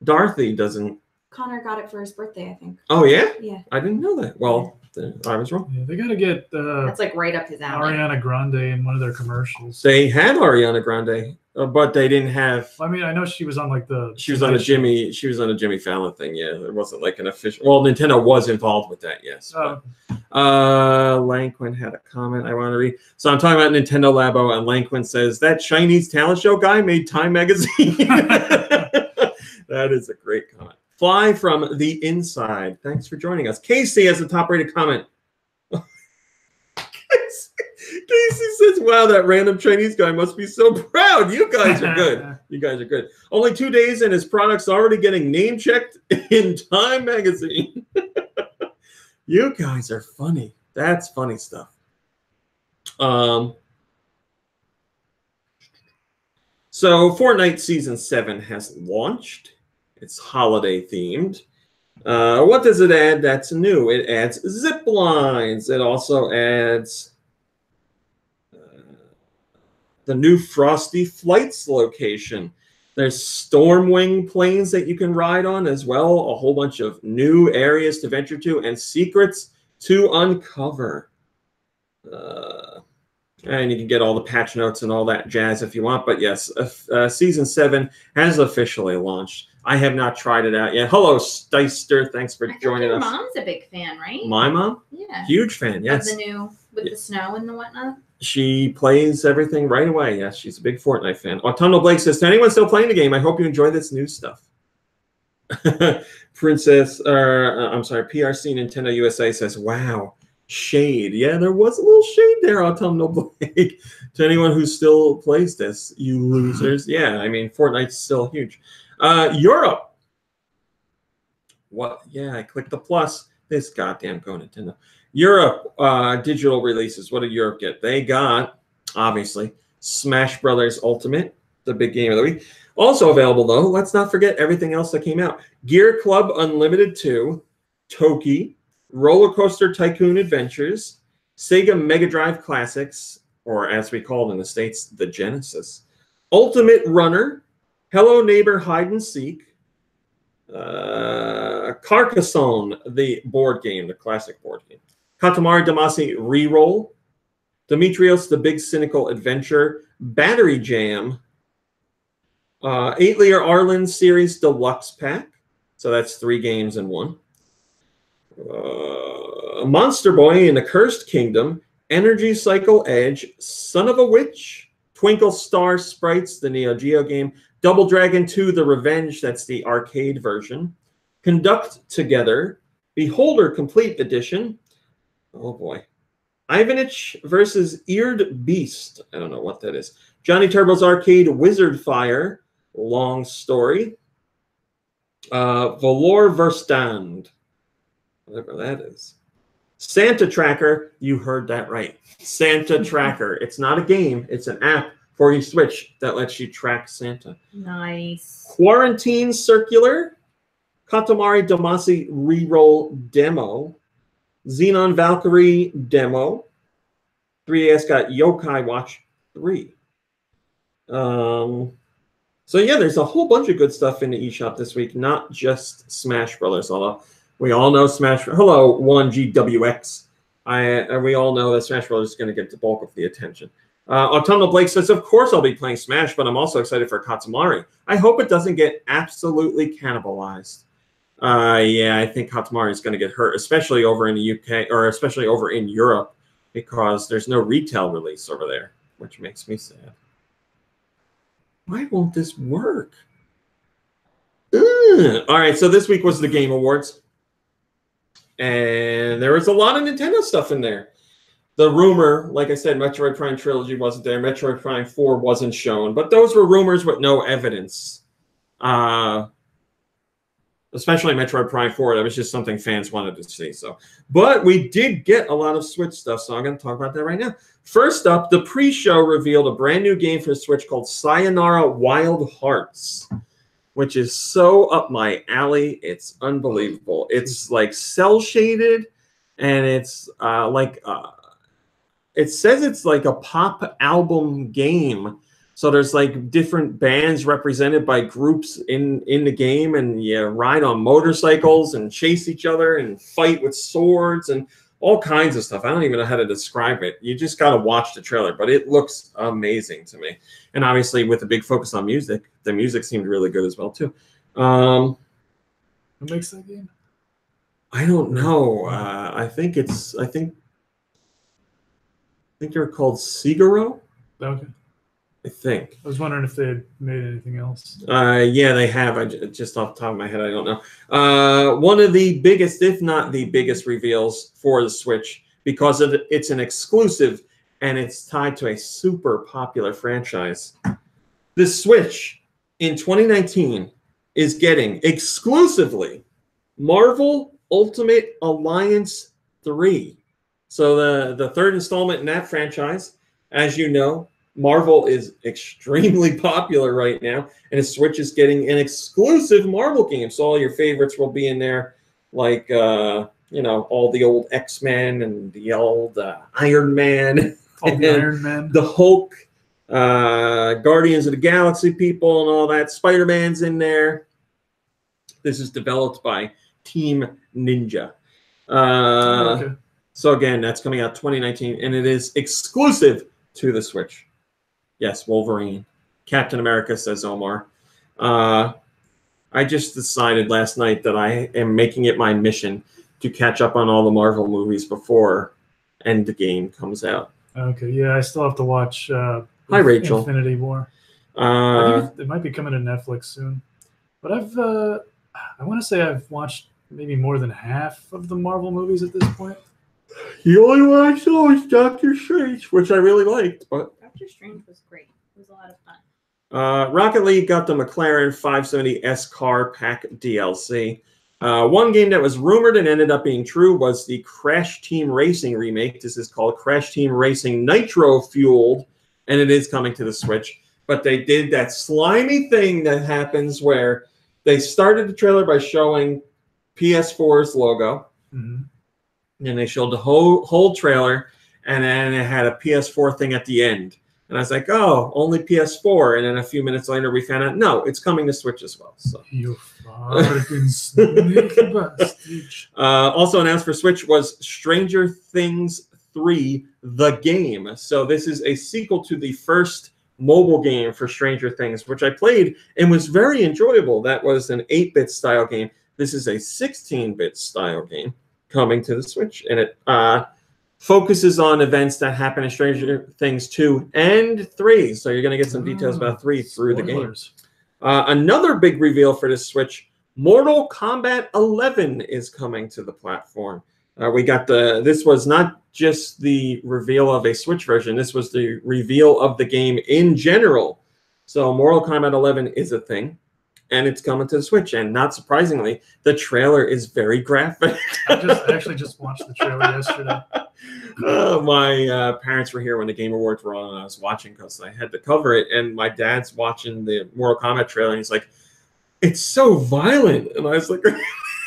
Dorothy doesn't. Connor got it for his birthday, I think. Oh yeah? Yeah. I didn't know that. Well, I was wrong. Yeah, they got to get That's like right up his alley. Ariana Grande in one of their commercials. They had Ariana Grande, but they didn't have. I mean, I know she was on like the. She was on a Jimmy. She was on a Jimmy Fallon thing. Yeah, it wasn't like an official. Well, Nintendo was involved with that. Yes. Oh. Lanquin had a comment I want to read. So I'm talking about Nintendo Labo, and Lanquin says that Chinese talent show guy made Time magazine. That is a great comment. Fly from the inside. Thanks for joining us. Casey has a top-rated comment. Casey says, wow, that random Chinese guy must be so proud. You guys are good. You guys are good. Only 2 days and his product's already getting name-checked in Time magazine. You guys are funny. That's funny stuff. So Fortnite Season 7 has launched. It's holiday themed. What does it add that's new? It adds zip lines. It also adds the new Frosty Flights location. There's Stormwing planes that you can ride on as well. A whole bunch of new areas to venture to and secrets to uncover. And you can get all the patch notes and all that jazz if you want. But yes, Season 7 has officially launched. I have not tried it out yet. Hello, Steister. Thanks for joining us. Your mom's a big fan, right? My mom? Yeah. Huge fan, yes. Of the new, with the snow and the whatnot? She plays everything right away. Yes, she's a big Fortnite fan. Autumnal Blake says, to anyone still playing the game, I hope you enjoy this new stuff. Princess, I'm sorry, PRC Nintendo USA says, wow, shade. Yeah, there was a little shade there, Autumnal Blake. To anyone who still plays this, you losers. Yeah, I mean, Fortnite's still huge. Europe. What? Yeah, I clicked the plus. This goddamn GoNintendo. Europe digital releases. What did Europe get? They got, obviously, Smash Brothers Ultimate, the big game of the week. Also available, though, let's not forget everything else that came out. Gear Club Unlimited 2, Toki, Roller Coaster Tycoon Adventures, Sega Mega Drive Classics, or as we call it in the States, the Genesis, Ultimate Runner, Hello Neighbor Hide and Seek, Carcassonne, the board game, the classic board game, Katamari Damacy Reroll, Demetrios the Big Cynical Adventure, Battery Jam, 8-Layer Arlen Series Deluxe Pack, so that's 3 games in one, Monster Boy in the Cursed Kingdom, Energy Cycle Edge, Son of a Witch, Twinkle Star Sprites, the Neo Geo game, Double Dragon 2, The Revenge, that's the arcade version, Conduct Together, Beholder Complete Edition, oh boy, Ivanich versus Eared Beast, I don't know what that is, Johnny Turbo's Arcade Wizard Fire, Long Story, Valor Verstand, whatever that is, Santa Tracker, you heard that right, Santa Tracker. It's not a game, it's an app for your Switch that lets you track Santa. Nice. Quarantine Circular, Katamari Damacy Reroll Demo, Xenon Valkyrie Demo, 3DS got Yokai Watch 3. So yeah, there's a whole bunch of good stuff in the eShop this week, not just Smash Brothers, although we all know Smash. Hello, 1GWX. We all know that Smash Brothers is going to get the bulk of the attention. Autumnal Blake says, of course I'll be playing Smash, but I'm also excited for Katamari. I hope it doesn't get absolutely cannibalized. Yeah, I think Katamari is going to get hurt, especially over in the UK, or especially over in Europe, because there's no retail release over there, which makes me sad. Why won't this work? All right, so this week was the Game Awards. And there was a lot of Nintendo stuff in there. The rumor, like I said, Metroid Prime Trilogy wasn't there. Metroid Prime 4 wasn't shown. But those were rumors with no evidence. Especially Metroid Prime 4. That was just something fans wanted to see. But we did get a lot of Switch stuff, so I'm going to talk about that right now. First up, the pre-show revealed a brand new game for Switch called Sayonara Wild Hearts, which is so up my alley. It's unbelievable. It's like cel-shaded, and it's it says it's like a pop album game. So there's like different bands represented by groups in the game, and you ride on motorcycles and chase each other and fight with swords and all kinds of stuff. I don't even know how to describe it. You just got to watch the trailer, but it looks amazing to me. And obviously, with a big focus on music, the music seemed really good as well too. Who makes that game? I don't know. I think they're called Siguro. Okay. I think. I was wondering if they had made anything else. Yeah, they have. Just off the top of my head, I don't know. One of the biggest, if not the biggest, reveals for the Switch, because it's an exclusive and it's tied to a super popular franchise. The Switch in 2019 is getting exclusively Marvel Ultimate Alliance 3. So the third installment in that franchise, as you know, Marvel is extremely popular right now, and the Switch is getting an exclusive Marvel game. So all your favorites will be in there, like all the old X-Men and the old Iron Man, the Hulk, Guardians of the Galaxy people, and all that. Spider-Man's in there. This is developed by Team Ninja. Okay. So again, that's coming out 2019, and it is exclusive to the Switch. Yes, Wolverine. Captain America, says Omar. I just decided last night that I am making it my mission to catch up on all the Marvel movies before Endgame comes out. Okay, yeah, I still have to watch Hi, Rachel. Infinity War. I think it might be coming to Netflix soon. But I want to say I've watched maybe more than half of the Marvel movies at this point. The only one I saw was Doctor Strange, which I really liked, but Doctor Strange was great. It was a lot of fun. Rocket League got the McLaren 570S car pack DLC. One game that was rumored and ended up being true was the Crash Team Racing remake. This is called Crash Team Racing Nitro Fueled, and it is coming to the Switch. But they did that slimy thing that happens where they started the trailer by showing PS4's logo. Mm-hmm. And they showed the whole trailer, and then it had a PS4 thing at the end. And I was like, oh, only PS4. And then a few minutes later, we found out, no, it's coming to Switch as well. So. You fucking sneaky bastard. Also announced for Switch was Stranger Things 3, The Game. So this is a sequel to the first mobile game for Stranger Things, which I played and was very enjoyable. That was an 8-bit style game. This is a 16-bit style game coming to the Switch, and it focuses on events that happen in Stranger Things 2 and 3. So you're going to get some details about 3 through the game. Another big reveal for the Switch, Mortal Kombat 11 is coming to the platform. We got this was not just the reveal of a Switch version. This was the reveal of the game in general. So Mortal Kombat 11 is a thing, and it's coming to the Switch. And not surprisingly, the trailer is very graphic. I actually just watched the trailer yesterday. My parents were here when the Game Awards were on, and I was watching because I had to cover it. And my dad's watching the Mortal Kombat trailer, and he's like, "It's so violent." And I was like,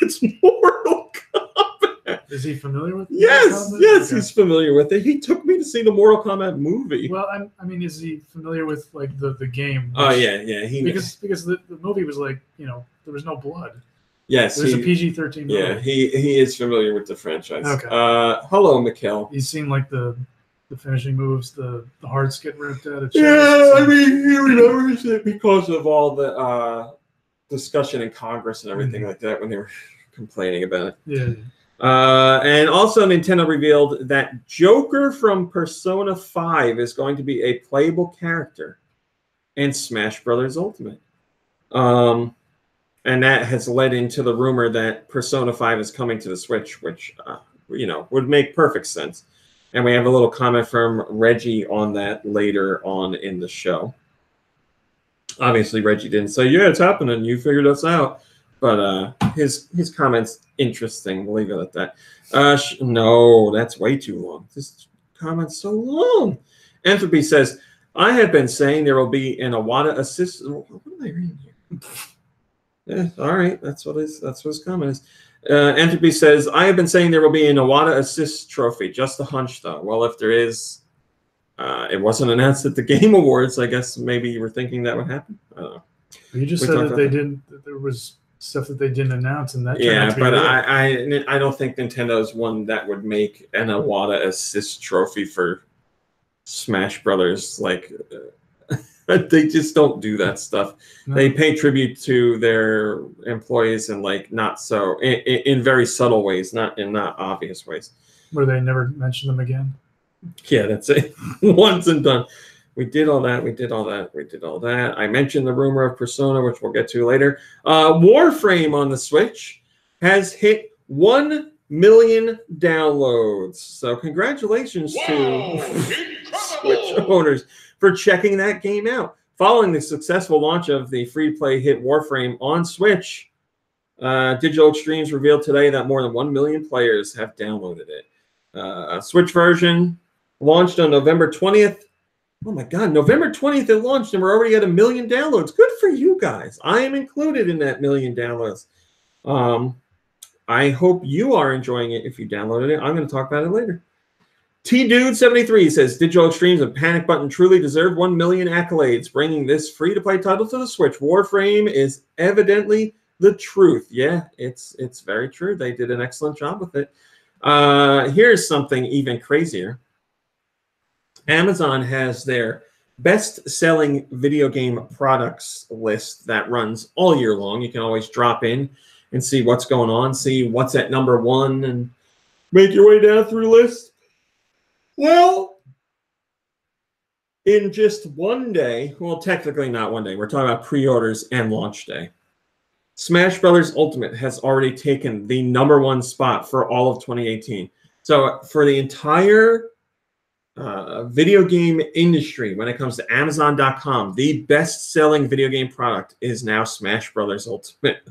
"It's Mortal Kombat." Is he familiar with? Yes, okay. He's familiar with it. He took me to see the Mortal Kombat movie. Well, I mean, is he familiar with like the game? Oh yeah. Because the movie was like, there was no blood. Yes, there's a PG-13 movie. Yeah, he is familiar with the franchise. Okay. Hello, Mikkel. He's seen like the finishing moves, the hearts get ripped out of. Yeah, I mean, he remembers it because of all the discussion in Congress and everything like that when they were complaining about it. Yeah. And also Nintendo revealed that Joker from Persona 5 is going to be a playable character in Smash Bros. Ultimate. And that has led into the rumor that Persona 5 is coming to the Switch, which, would make perfect sense. And we have a little comment from Reggie on that later on in the show. Obviously, Reggie didn't say, yeah, it's happening. You figured us out. But his comment's interesting. We'll leave it at that. No, that's way too long. This comment's so long. Entropy says, I have been saying there will be an Iwata assist. What am I reading here? Yeah, all right. That's what his comment is. Entropy says, I have been saying there will be an Iwata assist trophy. Just a hunch, though. Well, if there is, it wasn't announced at the Game Awards. I guess maybe you were thinking that would happen. I don't know. You just said that they didn't. That there was stuff that they didn't announce, and that yeah, but I don't think Nintendo's one that would make an Iwata assist trophy for Smash Brothers. Like, they just don't do that stuff. No. They pay tribute to their employees in like not so in very subtle ways, not in not obvious ways. Where they never mention them again. Yeah, that's it. Once and done. We did all that. We did all that. We did all that. I mentioned the rumor of Persona, which we'll get to later. Warframe on the Switch has hit 1 million downloads. So congratulations to Switch owners for checking that game out. Following the successful launch of the free-play hit Warframe on Switch, Digital Extremes revealed today that more than 1 million players have downloaded it. Switch version launched on November 20th. Oh my God, November 20th it launched and we're already at 1 million downloads. Good for you guys. I am included in that 1 million downloads. I hope you are enjoying it if you downloaded it. I'm going to talk about it later. T-Dude73 says, Digital Extremes and Panic Button truly deserve 1 million accolades. Bringing this free-to-play title to the Switch, Warframe is evidently the truth. Yeah, it's very true. They did an excellent job with it. Here's something even crazier. Amazon has their best-selling video game products list that runs all year long. You can always drop in and see what's going on, see what's at #1, and make your way down through the list. Well, in just one day, well, technically not one day, we're talking about pre-orders and launch day, Smash Brothers Ultimate has already taken the #1 spot for all of 2018. So for the entire video game industry, when it comes to Amazon.com, the best-selling video game product is now Smash Brothers Ultimate.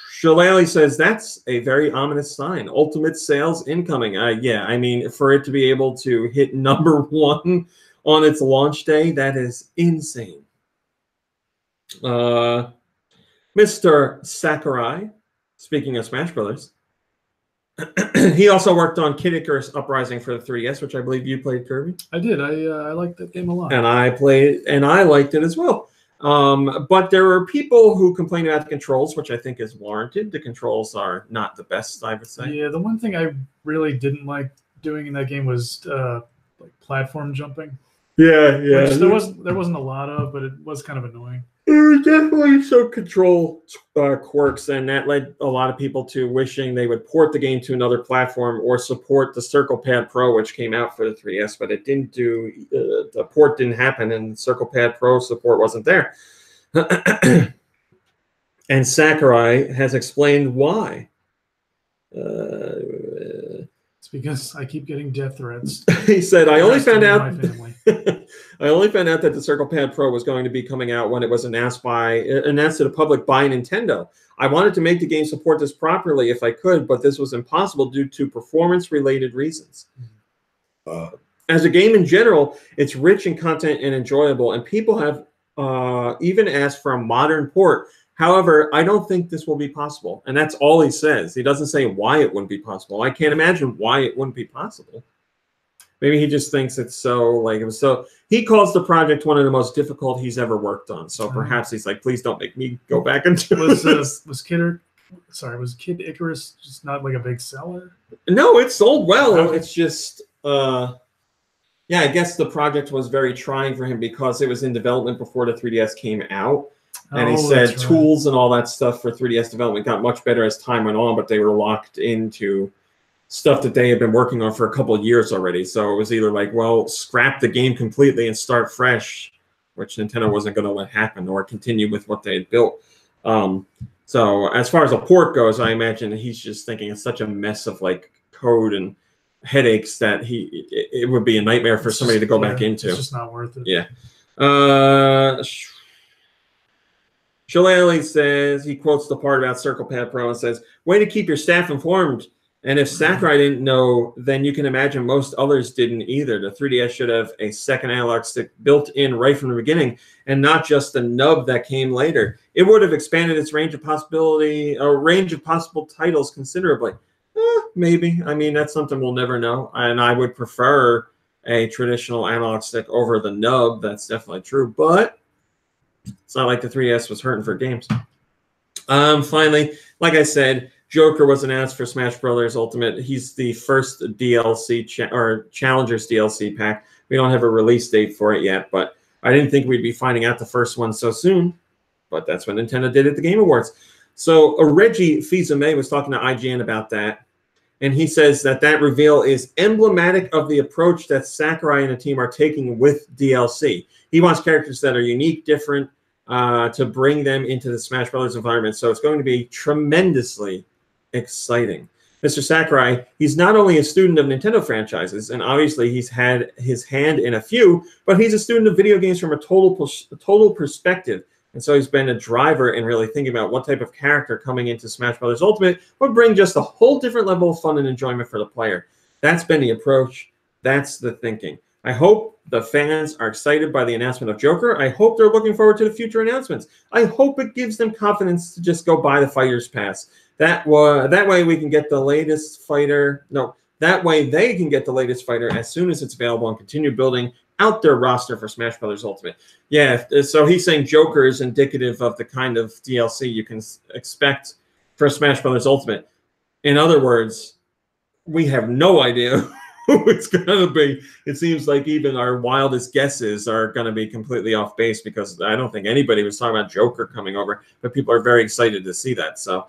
Shillelagh says that's a very ominous sign. Ultimate sales incoming. Yeah, I mean, for it to be able to hit #1 on its launch day, that is insane. Mr. Sakurai, speaking of Smash Brothers, he also worked on Kid Icarus Uprising for the 3DS, which I believe you played, Kirby. I did. I liked that game a lot. And I played, and I liked it as well. But there are people who complain about the controls, which I think is warranted. The controls are not the best, I would say. Yeah, the one thing I really didn't like doing in that game was like platform jumping. Yeah, yeah. Which there wasn't a lot of, but it was kind of annoying. There were definitely some control quirks, and that led a lot of people to wishing they would port the game to another platform or support the Circle Pad Pro, which came out for the 3DS, but it didn't do. The port didn't happen, and Circle Pad Pro support wasn't there. And Sakurai has explained why. It's because I keep getting death threats. He said, I only found out that the Circle Pad Pro was going to be coming out when it was announced to the public by Nintendo. I wanted to make the game support this properly if I could, but this was impossible due to performance-related reasons. As a game in general, it's rich in content and enjoyable, and people have even asked for a modern port. However, I don't think this will be possible. And that's all he says. He doesn't say why it wouldn't be possible. I can't imagine why it wouldn't be possible. Maybe he just thinks it's so, like, it was so. He calls the project one of the most difficult he's ever worked on. So perhaps he's like, please don't make me go back into this. Was Kid Icarus just not like a big seller? No, it sold well. It's just, yeah, I guess the project was very trying for him because it was in development before the 3DS came out. And he said tools and all that stuff for 3DS development got much better as time went on, but they were locked into stuff that they had been working on for a couple of years already. So it was either like, well, scrap the game completely and start fresh, which Nintendo wasn't going to let happen, or continue with what they had built. So as far as a port goes, I imagine he's just thinking it's such a mess of like code and headaches that it would be a nightmare for somebody to go back into. It's just not worth it. Yeah. Shillelagh says, he quotes the part about Circle Pad Pro and says, way to keep your staff informed. And if Sakurai didn't know, then you can imagine most others didn't either. The 3DS should have a second analog stick built in right from the beginning and not just the nub that came later. It would have expanded its range of possible titles considerably. Maybe. I mean, that's something we'll never know. And I would prefer a traditional analog stick over the nub. That's definitely true. But It's not like the 3DS was hurting for games. Finally, like I said, Joker was announced for Smash Brothers Ultimate. He's the first DLC or Challengers DLC pack. We don't have a release date for it yet, but I didn't think we'd be finding out the first one so soon. But that's what Nintendo did at the Game Awards. So Reggie Fils-Aimé was talking to IGN about that, and he says that that reveal is emblematic of the approach that Sakurai and the team are taking with DLC. He wants characters that are unique, different, to bring them into the Smash Brothers environment. So it's going to be tremendously exciting. Mr. Sakurai, he's not only a student of Nintendo franchises, and obviously he's had his hand in a few, but he's a student of video games from a total perspective. And so he's been a driver in really thinking about what type of character coming into Smash Brothers Ultimate would bring just a whole different level of fun and enjoyment for the player. That's been the approach. That's the thinking. I hope the fans are excited by the announcement of Joker. I hope they're looking forward to the future announcements. I hope it gives them confidence to just go buy the Fighter's Pass. That way we can get the latest fighter. No, that way they can get the latest fighter as soon as it's available and continue building out their roster for Smash Brothers Ultimate. Yeah, so he's saying Joker is indicative of the kind of DLC you can expect for Smash Brothers Ultimate. In other words, we have no idea who it's going to be. It seems like even our wildest guesses are going to be completely off base because I don't think anybody was talking about Joker coming over, but people are very excited to see that. So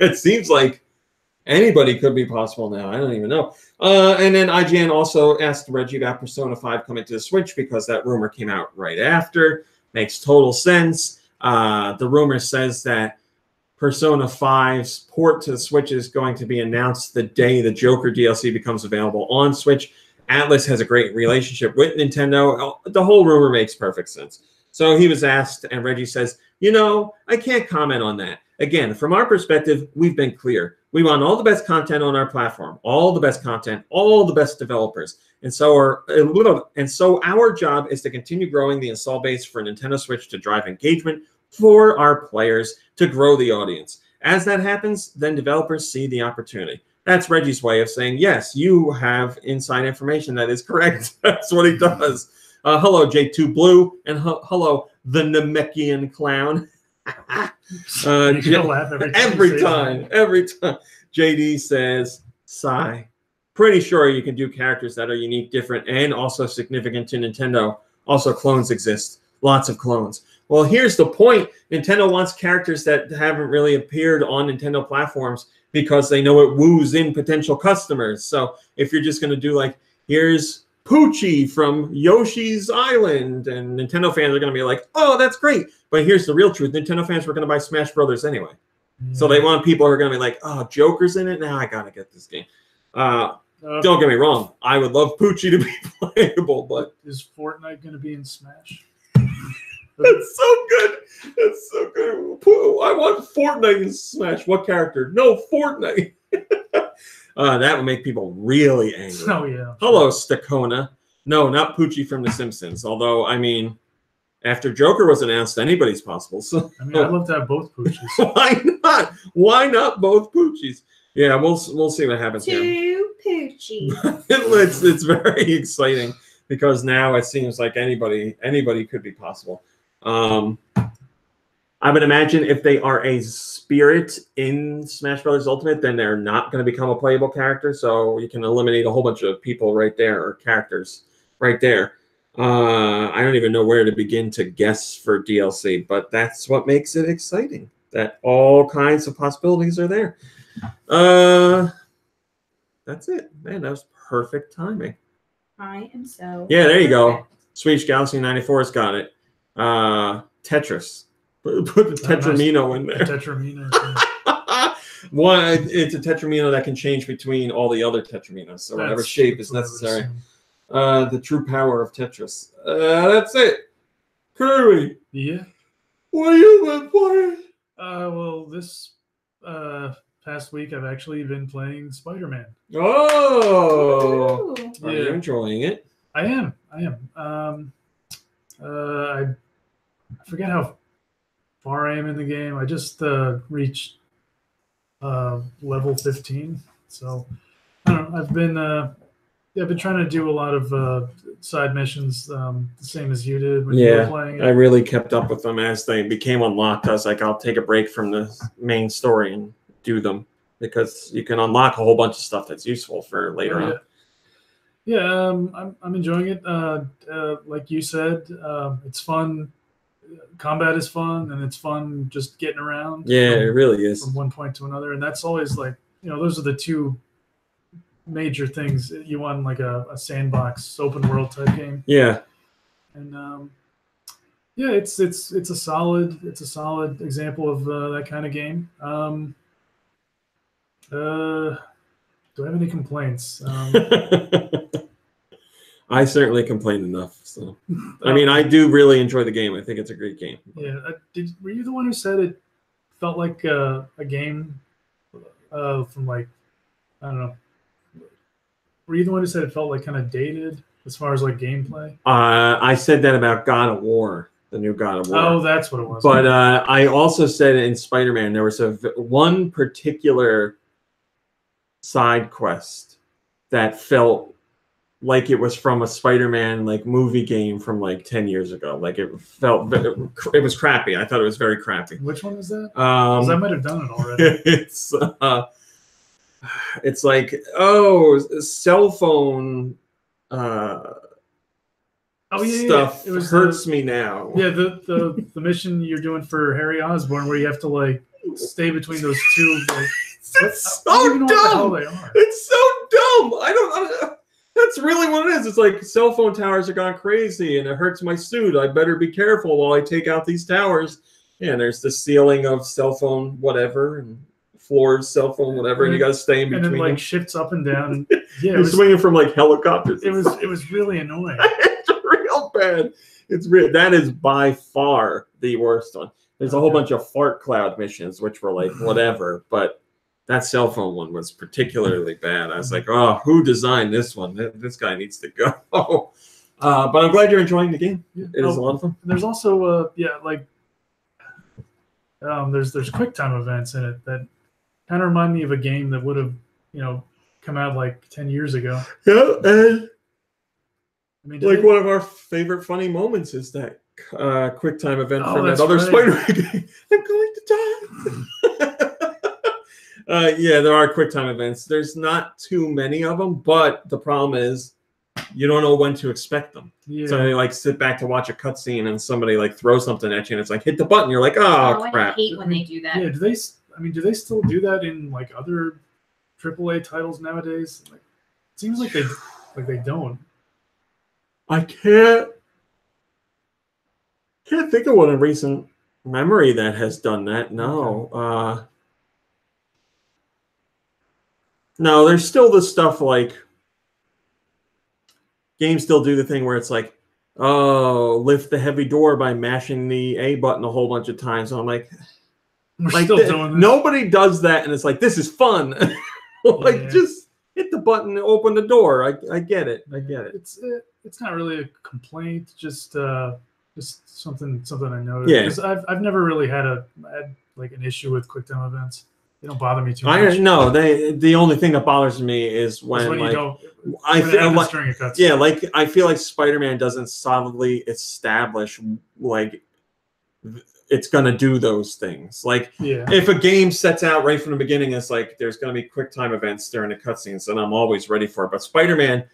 it seems like anybody could be possible now. I don't even know. And then IGN also asked Reggie about Persona 5 coming to the Switch because that rumor came out right after. Makes total sense. The rumor says that Persona 5's port to the Switch is going to be announced the day the Joker DLC becomes available on Switch. Atlas has a great relationship with Nintendo. The whole rumor makes perfect sense. So he was asked, and Reggie says, I can't comment on that. Again, from our perspective, we've been clear. We want all the best content on our platform, all the best content, all the best developers. And so our job is to continue growing the install base for Nintendo Switch to drive engagement for our players to grow the audience. As that happens, then developers see the opportunity. That's Reggie's way of saying, yes, you have inside information that is correct. That's what he does. Hello, J2 Blue, and hello, the Namekian Clown. Laugh every time. JD says, sigh. Pretty sure you can do characters that are unique, different, and also significant to Nintendo. Also, clones exist. Lots of clones. Well, here's the point. Nintendo wants characters that haven't really appeared on Nintendo platforms because they know it woos in potential customers. So if you're just going to do like, here's Poochie from Yoshi's Island, and Nintendo fans are going to be like, oh, that's great. But here's the real truth. Nintendo fans were going to buy Smash Brothers anyway. Yeah. So they want people who are going to be like, oh, Joker's in it? Now I got to get this game. Don't get me wrong. I would love Poochie to be playable, but... Is Fortnite going to be in Smash? That's so good. That's so good. I want Fortnite in Smash. What character? No, Fortnite. That would make people really angry. Oh, yeah. Hello, Stakona. No, not Poochie from The Simpsons. Although, I mean, after Joker was announced, anybody's possible. So I mean, I'd love to have both Poochies. Why not? Why not both Poochies? Yeah, we'll see what happens here. Two Poochies. It's very exciting because now it seems like anybody could be possible. I would imagine if they are a spirit in Smash Brothers Ultimate, then they're not going to become a playable character. So you can eliminate a whole bunch of people right there, or characters right there. I don't even know where to begin to guess for DLC, but that's what makes it exciting, that all kinds of possibilities are there. That's it. Man, that was perfect timing. I am so Yeah, there you go. Swedish Galaxy 94's got it. Tetris. Put the Tetramino in there. Tetramino. It's a Tetramino that can change between all the other Tetraminos, so whatever shape is necessary. The true power of Tetris. That's it. Kirby. Yeah. What have you been playing? Well, this past week I've actually been playing Spider-Man. Oh. Ooh. Are you enjoying it? I am. I forget how far I am in the game. I just reached level 15. So I don't know. I've been Yeah, I've been trying to do a lot of side missions, the same as you did when you were playing it. I really kept up with them as they became unlocked. I was like, I'll take a break from the main story and do them because you can unlock a whole bunch of stuff that's useful for later on. Yeah, I'm enjoying it. Like you said, it's fun. Combat is fun, and it's fun just getting around. Yeah, it really is. From one point to another, and that's always like, those are the two major things you want, like a sandbox open world type game. Yeah. And it's a solid example of that kind of game. Do I have any complaints? I certainly complained enough. So I mean, I do really enjoy the game. I think it's a great game. Yeah. Were you the one who said it felt like a game from like, I don't know. Were you the one who said it felt like kind of dated as far as like gameplay? I said that about God of War, the new God of War. Oh, that's what it was. But I also said in Spider-Man there was one particular side quest that felt like it was from a Spider-Man like movie game from like 10 years ago. Like it was crappy. I thought it was very crappy. Which one was that? Because I might have done it already. It's like, cell phone stuff. It hurts me now. Yeah, the mission you're doing for Harry Osborn where you have to like stay between those two. Like, it's so dumb. It's so dumb. I don't. That's really what it is. It's like cell phone towers are gone crazy, and it hurts my suit. I better be careful while I take out these towers. Yeah, and there's the ceiling of cell phone whatever, and floors, cell phone, whatever, and you got to stay in between. And it like shifts up and down. Yeah, you're swinging from like helicopters. It was really annoying. It's real bad. It's real. That is by far the worst one. There's a whole bunch of fart cloud missions, which were like whatever, but that cell phone one was particularly bad. I was like, oh, who designed this one? This guy needs to go. But I'm glad you're enjoying the game. It is a lot of fun. There's also there's QuickTime events in it that kind of remind me of a game that would have, come out like 10 years ago. Yeah, and one of our favorite funny moments is that QuickTime event from that other Spider-Man game. I'm going to die. Yeah, there are QuickTime events. There's not too many of them, but the problem is you don't know when to expect them. Yeah. So they like sit back to watch a cutscene and somebody like throws something at you and it's like hit the button. You're like, oh crap. I hate when they do that. Yeah, do they still do that in like other AAA titles nowadays? Like, it seems like they don't. I can't think of one in recent memory that has done that. No. Okay. No, there's still the stuff like games still do the thing where it's like, lift the heavy door by mashing the A button a whole bunch of times. So I'm like, still doing this. Nobody does that, and it's like, this is fun. Just hit the button and open the door. I get it. It's not really a complaint, just something I noticed. Yeah, because I've never really had an issue with QuickTime events. They don't bother me too much. No, the only thing that bothers me is when like, I feel like Spider-Man doesn't solidly establish like it's gonna do those things. Like if a game sets out right from the beginning, it's like there's gonna be QuickTime events during the cutscenes, and I'm always ready for it. But Spider-Man,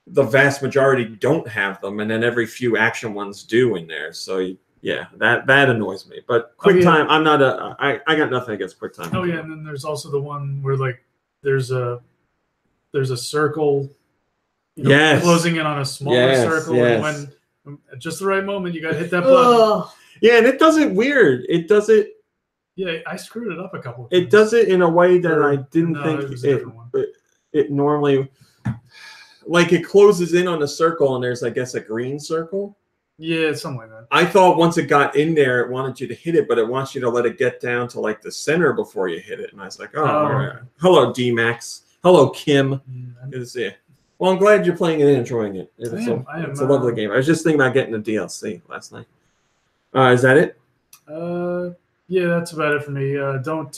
the vast majority don't have them, and then every few action ones do in there. So yeah, that annoys me. But QuickTime, I'm not I got nothing against QuickTime. Oh yeah, and then there's also the one where like there's a circle, closing in on a smaller circle, and when at just the right moment you got to hit that button. Yeah, and it does it weird. It does it. Yeah, I screwed it up a couple of times. It does it in a way that I didn't think it normally. Like it closes in on a circle, and there's I guess a green circle. Yeah, something like that. I thought once it got in there, it wanted you to hit it, but it wants you to let it get down to like the center before you hit it. And I was like, all right. Hello, D-Max. Hello, Kim. Yeah. Well, I'm glad you're playing it and enjoying it. It's a lovely game. I was just thinking about getting the DLC last night. Is that it? Yeah, that's about it for me. Don't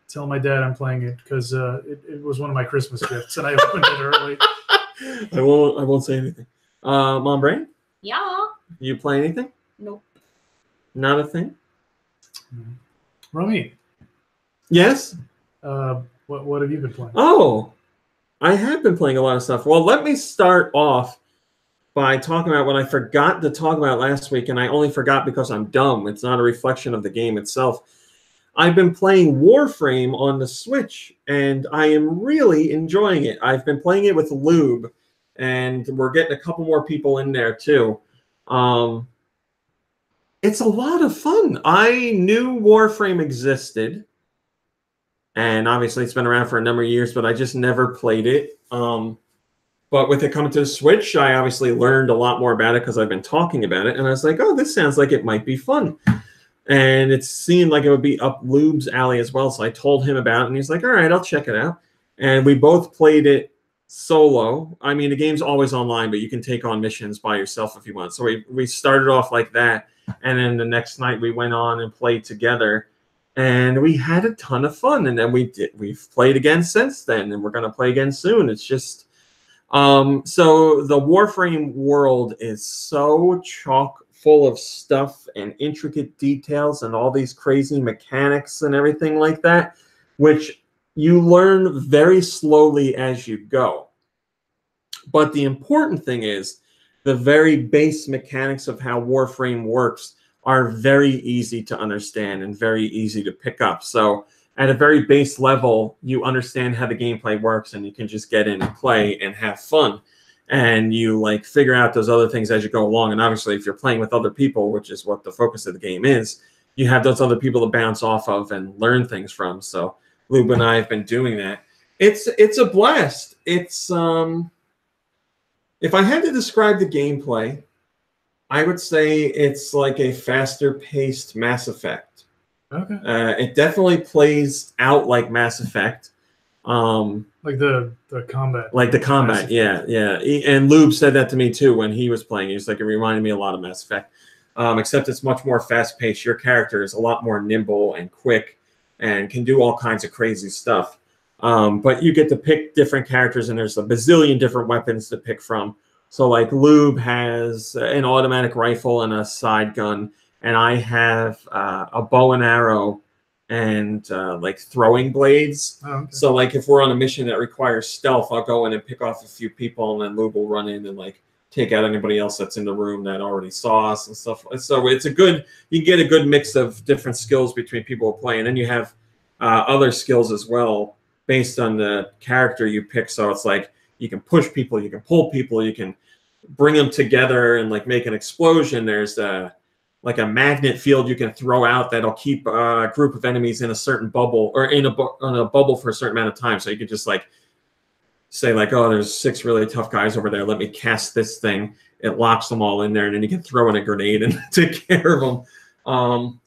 tell my dad I'm playing it because it was one of my Christmas gifts and I opened it early. I won't say anything. Mom Brain, Yeah. you play anything? Nope. Not a thing? Romy, Yes? what have you been playing? Oh, I have been playing a lot of stuff. Well, let me start off by talking about what I forgot to talk about last week, and I only forgot because I'm dumb. It's not a reflection of the game itself. I've been playing Warframe on the Switch, and I am really enjoying it. I've been playing it with Lube, and we're getting a couple more people in there, too. It's a lot of fun. I knew Warframe existed, and obviously it's been around for a number of years, but I just never played it. But with it coming to the Switch, I obviously learned a lot more about it because I've been talking about it. And I was like, oh, this sounds like it might be fun. And it seemed like it would be up Lube's alley as well. So I told him about it. And he's like, all right, I'll check it out. And we both played it solo. I mean, the game's always online, but you can take on missions by yourself if you want. So we started off like that. And then the next night we went on and played together. And we had a ton of fun. And then we've played again since then. And we're going to play again soon. It's just... so the Warframe world is so chock full of stuff and intricate details and all these crazy mechanics and everything like that, which you learn very slowly as you go. But the important thing is the very base mechanics of how Warframe works are very easy to understand and very easy to pick up. So at a very base level, you understand how the gameplay works, and you can just get in and play and have fun. And you like figure out those other things as you go along. And obviously, if you're playing with other people, which is what the focus of the game is, you have those other people to bounce off of and learn things from. So Lube and I have been doing that. It's a blast. It's if I had to describe the gameplay, I would say it's like a faster-paced Mass Effect. Okay. It definitely plays out like Mass Effect. Like the combat. Like the combat, yeah. And Lube said that to me too when he was playing. He was like, it reminded me a lot of Mass Effect. Except it's much more fast-paced. Your character is a lot more nimble and quick and can do all kinds of crazy stuff. But you get to pick different characters, and there's a bazillion different weapons to pick from. So like Lube has an automatic rifle and a side gun, and I have a bow and arrow and like throwing blades. Oh, okay. So like if we're on a mission that requires stealth, I'll go in and pick off a few people, and then Lube will run in and like take out anybody else that's in the room that already saw us and stuff. So it's a good, you get a good mix of different skills between people who play, and then you have other skills as well based on the character you pick. So it's like you can push people, you can pull people, you can bring them together and like make an explosion. There's like a magnet field you can throw out that'll keep a group of enemies in a certain bubble, or in a bubble for a certain amount of time. So you can just like say like, oh, there's 6 really tough guys over there. Let me cast this thing. It locks them all in there, and then you can throw in a grenade and take care of them.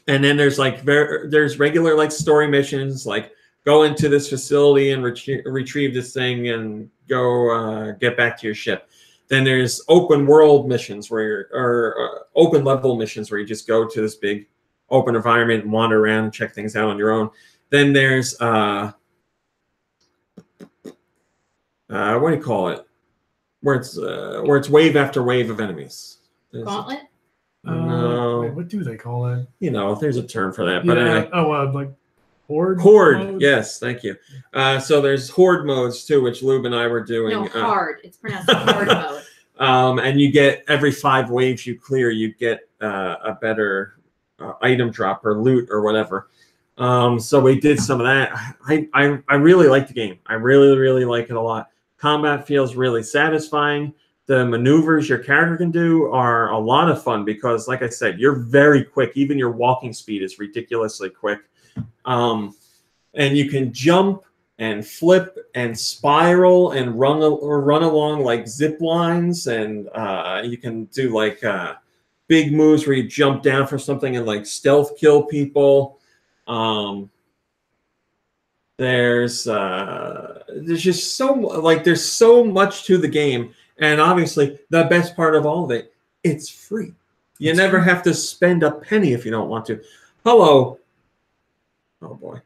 And then there's like there's regular like story missions, like go into this facility and retrieve this thing and go get back to your ship. Then there's open world missions or open level missions where you just go to this big open environment and wander around and check things out on your own. Then there's what do you call it? Where it's wave after wave of enemies. Gauntlet? No. Wait, what do they call it? You know, there's a term for that. Yeah. But anyway. Like horde. Horde. Mode? Yes, thank you. So there's horde modes too, which Lube and I were doing. No, hard. It's pronounced hard mode. And you get every 5 waves you clear, you get a better item drop or loot or whatever. So we did some of that. I really like the game. I really like it a lot. Combat feels really satisfying. The maneuvers your character can do are a lot of fun because, like I said, you're very quick. Even your walking speed is ridiculously quick. And you can jump and flip and spiral and run along like zip lines, and you can do like big moves where you jump down for something and like stealth kill people. There's just so like there's so much to the game, and obviously the best part of all of it, it's free. You never have to spend a penny if you don't want to. Hello. Oh boy.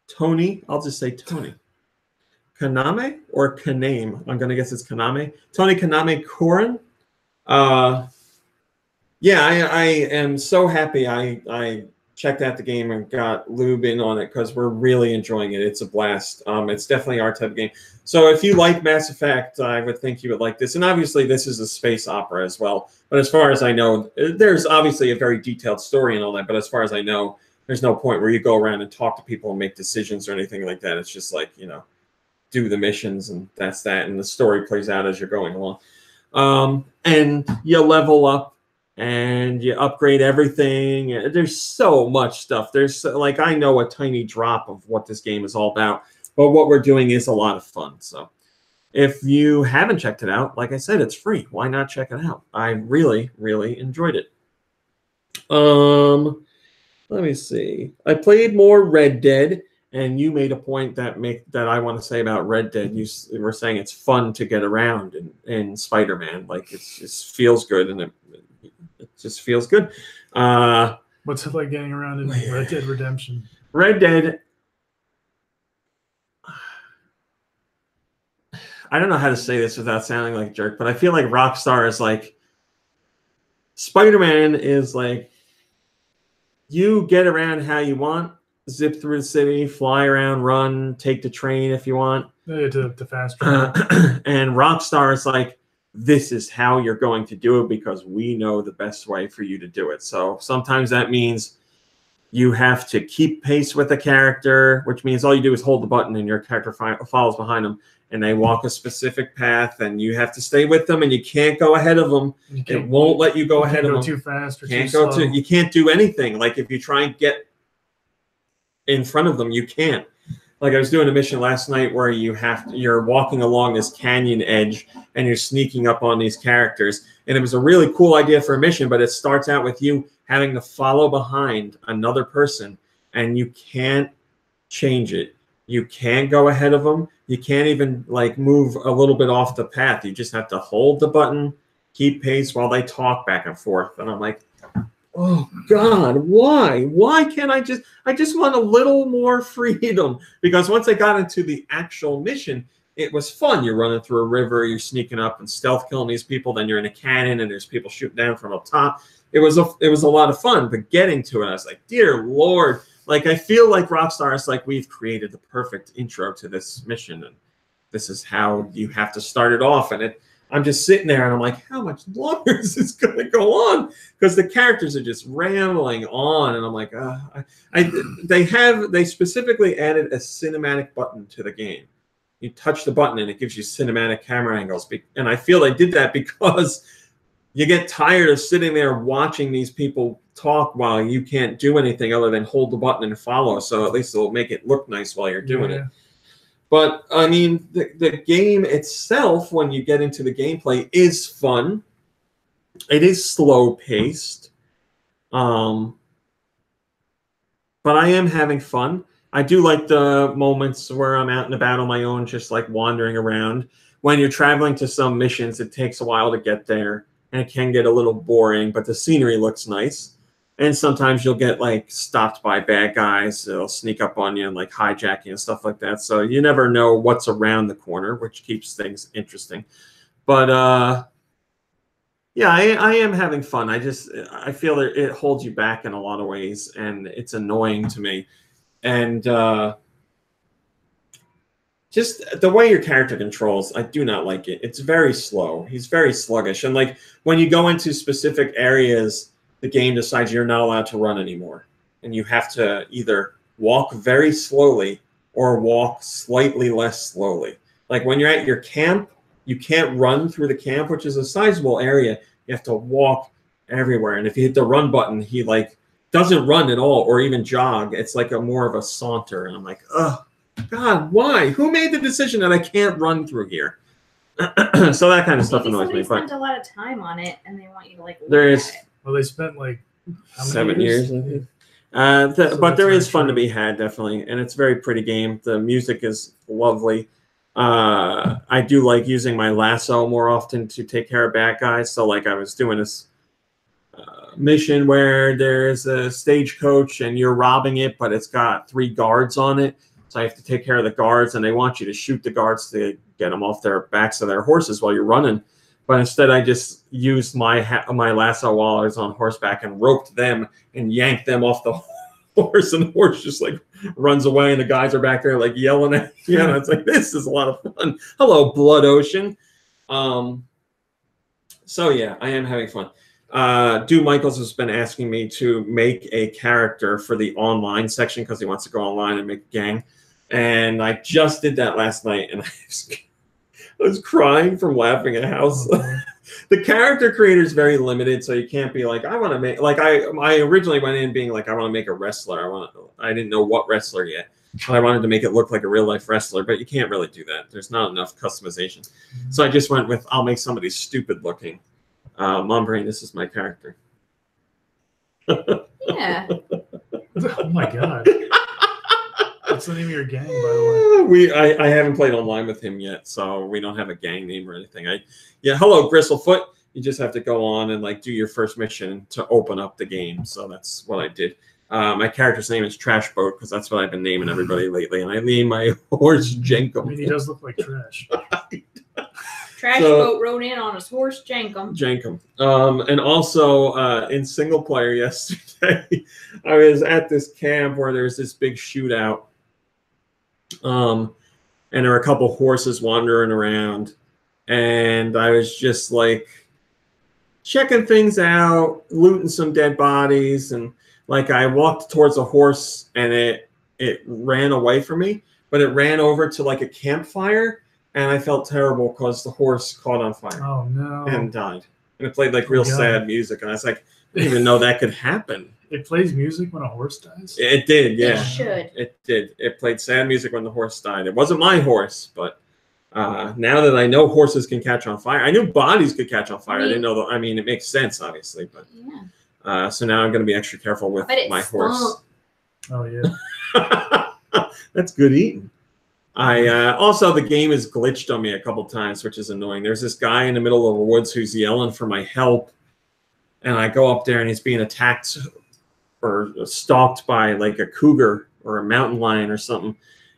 Tony, I'll just say Tony. Kaname or Kaname. I'm going to guess it's Kaname. Tony Kaname Kurin. Yeah, I am so happy I checked out the game and got Lube in on it because we're really enjoying it. It's a blast. It's definitely our type of game. So if you like Mass Effect, I would think you would like this. And obviously, this is a space opera as well. But as far as I know, there's obviously a very detailed story and all that. But as far as I know, there's no point where you go around and talk to people and make decisions or anything like that. It's just like, you know, do the missions and that's that. And the story plays out as you're going along. And you level up. And you upgrade everything. There's so much stuff. There's like, I know a tiny drop of what this game is all about, but what we're doing is a lot of fun. So if you haven't checked it out, like I said, it's free. Why not check it out? I really, really enjoyed it. Let me see. I played more Red Dead, and you made a point that I want to say about Red Dead. You were saying it's fun to get around in Spider-Man. Like it just feels good, and it just feels good. What's it like getting around in Red Dead Redemption? Red Dead, I don't know how to say this without sounding like a jerk, but I feel like Rockstar is like, Spider-Man is like, you get around how you want, zip through the city, fly around, run, take the train if you want. Yeah, to fast travel. And Rockstar is like, this is how you're going to do it because we know the best way for you to do it. So sometimes that means you have to keep pace with the character, which means all you do is hold the button and your character follows behind them and they walk a specific path and you have to stay with them and you can't go ahead of them. It won't let you go ahead of them. Too fast or can't too go slow. You can't do anything. Like if you try and get in front of them, you can't. Like I was doing a mission last night where you're walking along this canyon edge and you're sneaking up on these characters. And it was a really cool idea for a mission, but it starts out with you having to follow behind another person and you can't change it. You can't go ahead of them. You can't even like move a little bit off the path. You just have to hold the button, keep pace while they talk back and forth. And I'm like, oh God, why? Why can't I just want a little more freedom? Because once I got into the actual mission, it was fun. You're running through a river, you're sneaking up and stealth killing these people, then you're in a cannon and there's people shooting down from up top. It was a lot of fun, but getting to it, I was like, dear Lord, like I feel like Rockstar is like, we've created the perfect intro to this mission and this is how you have to start it off. And I'm just sitting there and I'm like, how much longer is this going to go on? Because the characters are just rambling on. And I'm like, they specifically added a cinematic button to the game. You touch the button and it gives you cinematic camera angles. And I feel they did that because you get tired of sitting there watching these people talk while you can't do anything other than hold the button and follow. So at least it'll make it look nice while you're doing it. But, I mean, the game itself, when you get into the gameplay, is fun. It is slow-paced. But I am having fun. I do like the moments where I'm out and about on my own, just, like, wandering around. When you're traveling to some missions, it takes a while to get there, and it can get a little boring, but the scenery looks nice. And sometimes you'll get, like, stopped by bad guys. They'll sneak up on you and, like, hijack you and stuff like that. So you never know what's around the corner, which keeps things interesting. But, yeah, I am having fun. I feel that it holds you back in a lot of ways, and it's annoying to me. And just the way your character controls, I do not like it. It's very slow. He's very sluggish. And, like, when you go into specific areas, the game decides you're not allowed to run anymore. And you have to either walk very slowly or walk slightly less slowly. Like when you're at your camp, you can't run through the camp, which is a sizable area. You have to walk everywhere. And if you hit the run button, he like doesn't run at all or even jog. It's like more of a saunter. And I'm like, oh, God, why? Who made the decision that I can't run through here? So that kind of stuff annoys me. Spent a lot of time on it and they want you to like there is. Well, they spent like how many 7 years. I think. But there is fun to be had, definitely, and it's a very pretty game. The music is lovely. I do like using my lasso more often to take care of bad guys. So, like, I was doing this mission where there's a stagecoach and you're robbing it, but it's got 3 guards on it. So I have to take care of the guards, and they want you to shoot the guards to get them off their backs of their horses while you're running. But instead, I just used my lasso while I was on horseback and roped them and yanked them off the horse, and the horse just like runs away, and the guys are back there like yelling at you. And it's like, this is a lot of fun. Hello, Blood Ocean. So yeah, I am having fun. Dude Michaels has been asking me to make a character for the online section because he wants to go online and make a gang. And I just did that last night, and I was crying from laughing at how the character creator is very limited, so you can't be like, I want to make, like I originally went in being like, I want to make a wrestler. I didn't know what wrestler yet, but I wanted to make it look like a real life wrestler, but you can't really do that. There's not enough customization. So I just went with, I'll make somebody stupid looking. Mom Brain, this is my character. Yeah. Oh my god. What's the name of your gang, by the way? I haven't played online with him yet, so we don't have a gang name or anything. Hello, Gristlefoot. You just have to go on and like do your first mission to open up the game. So that's what I did. My character's name is Trash Boat because that's what I've been naming everybody lately, and I named my horse Jenkum. I mean, he does look like trash. Trash Boat rode in on his horse Jenkum. Jenkum. And also in single player yesterday, I was at this camp where there's this big shootout. And there were a couple horses wandering around, and I was just like checking things out, looting some dead bodies, and like I walked towards a horse and it ran away from me, but it ran over to like a campfire, and I felt terrible because the horse caught on fire. Oh no. And died. And it played like real sad music, and I was like, I didn't even know that could happen. It plays music when a horse dies? It did, yeah. It should. It did. It played sad music when the horse died. It wasn't my horse, but now that I know horses can catch on fire, I knew bodies could catch on fire. I didn't know that. I mean, it makes sense, obviously, but so now I'm going to be extra careful with my horse. Oh yeah. That's good eating. Also, the game has glitched on me a couple times, which is annoying. There's this guy in the middle of the woods who's yelling for my help, and I go up there and he's being attacked or stalked by like a cougar or a mountain lion or something.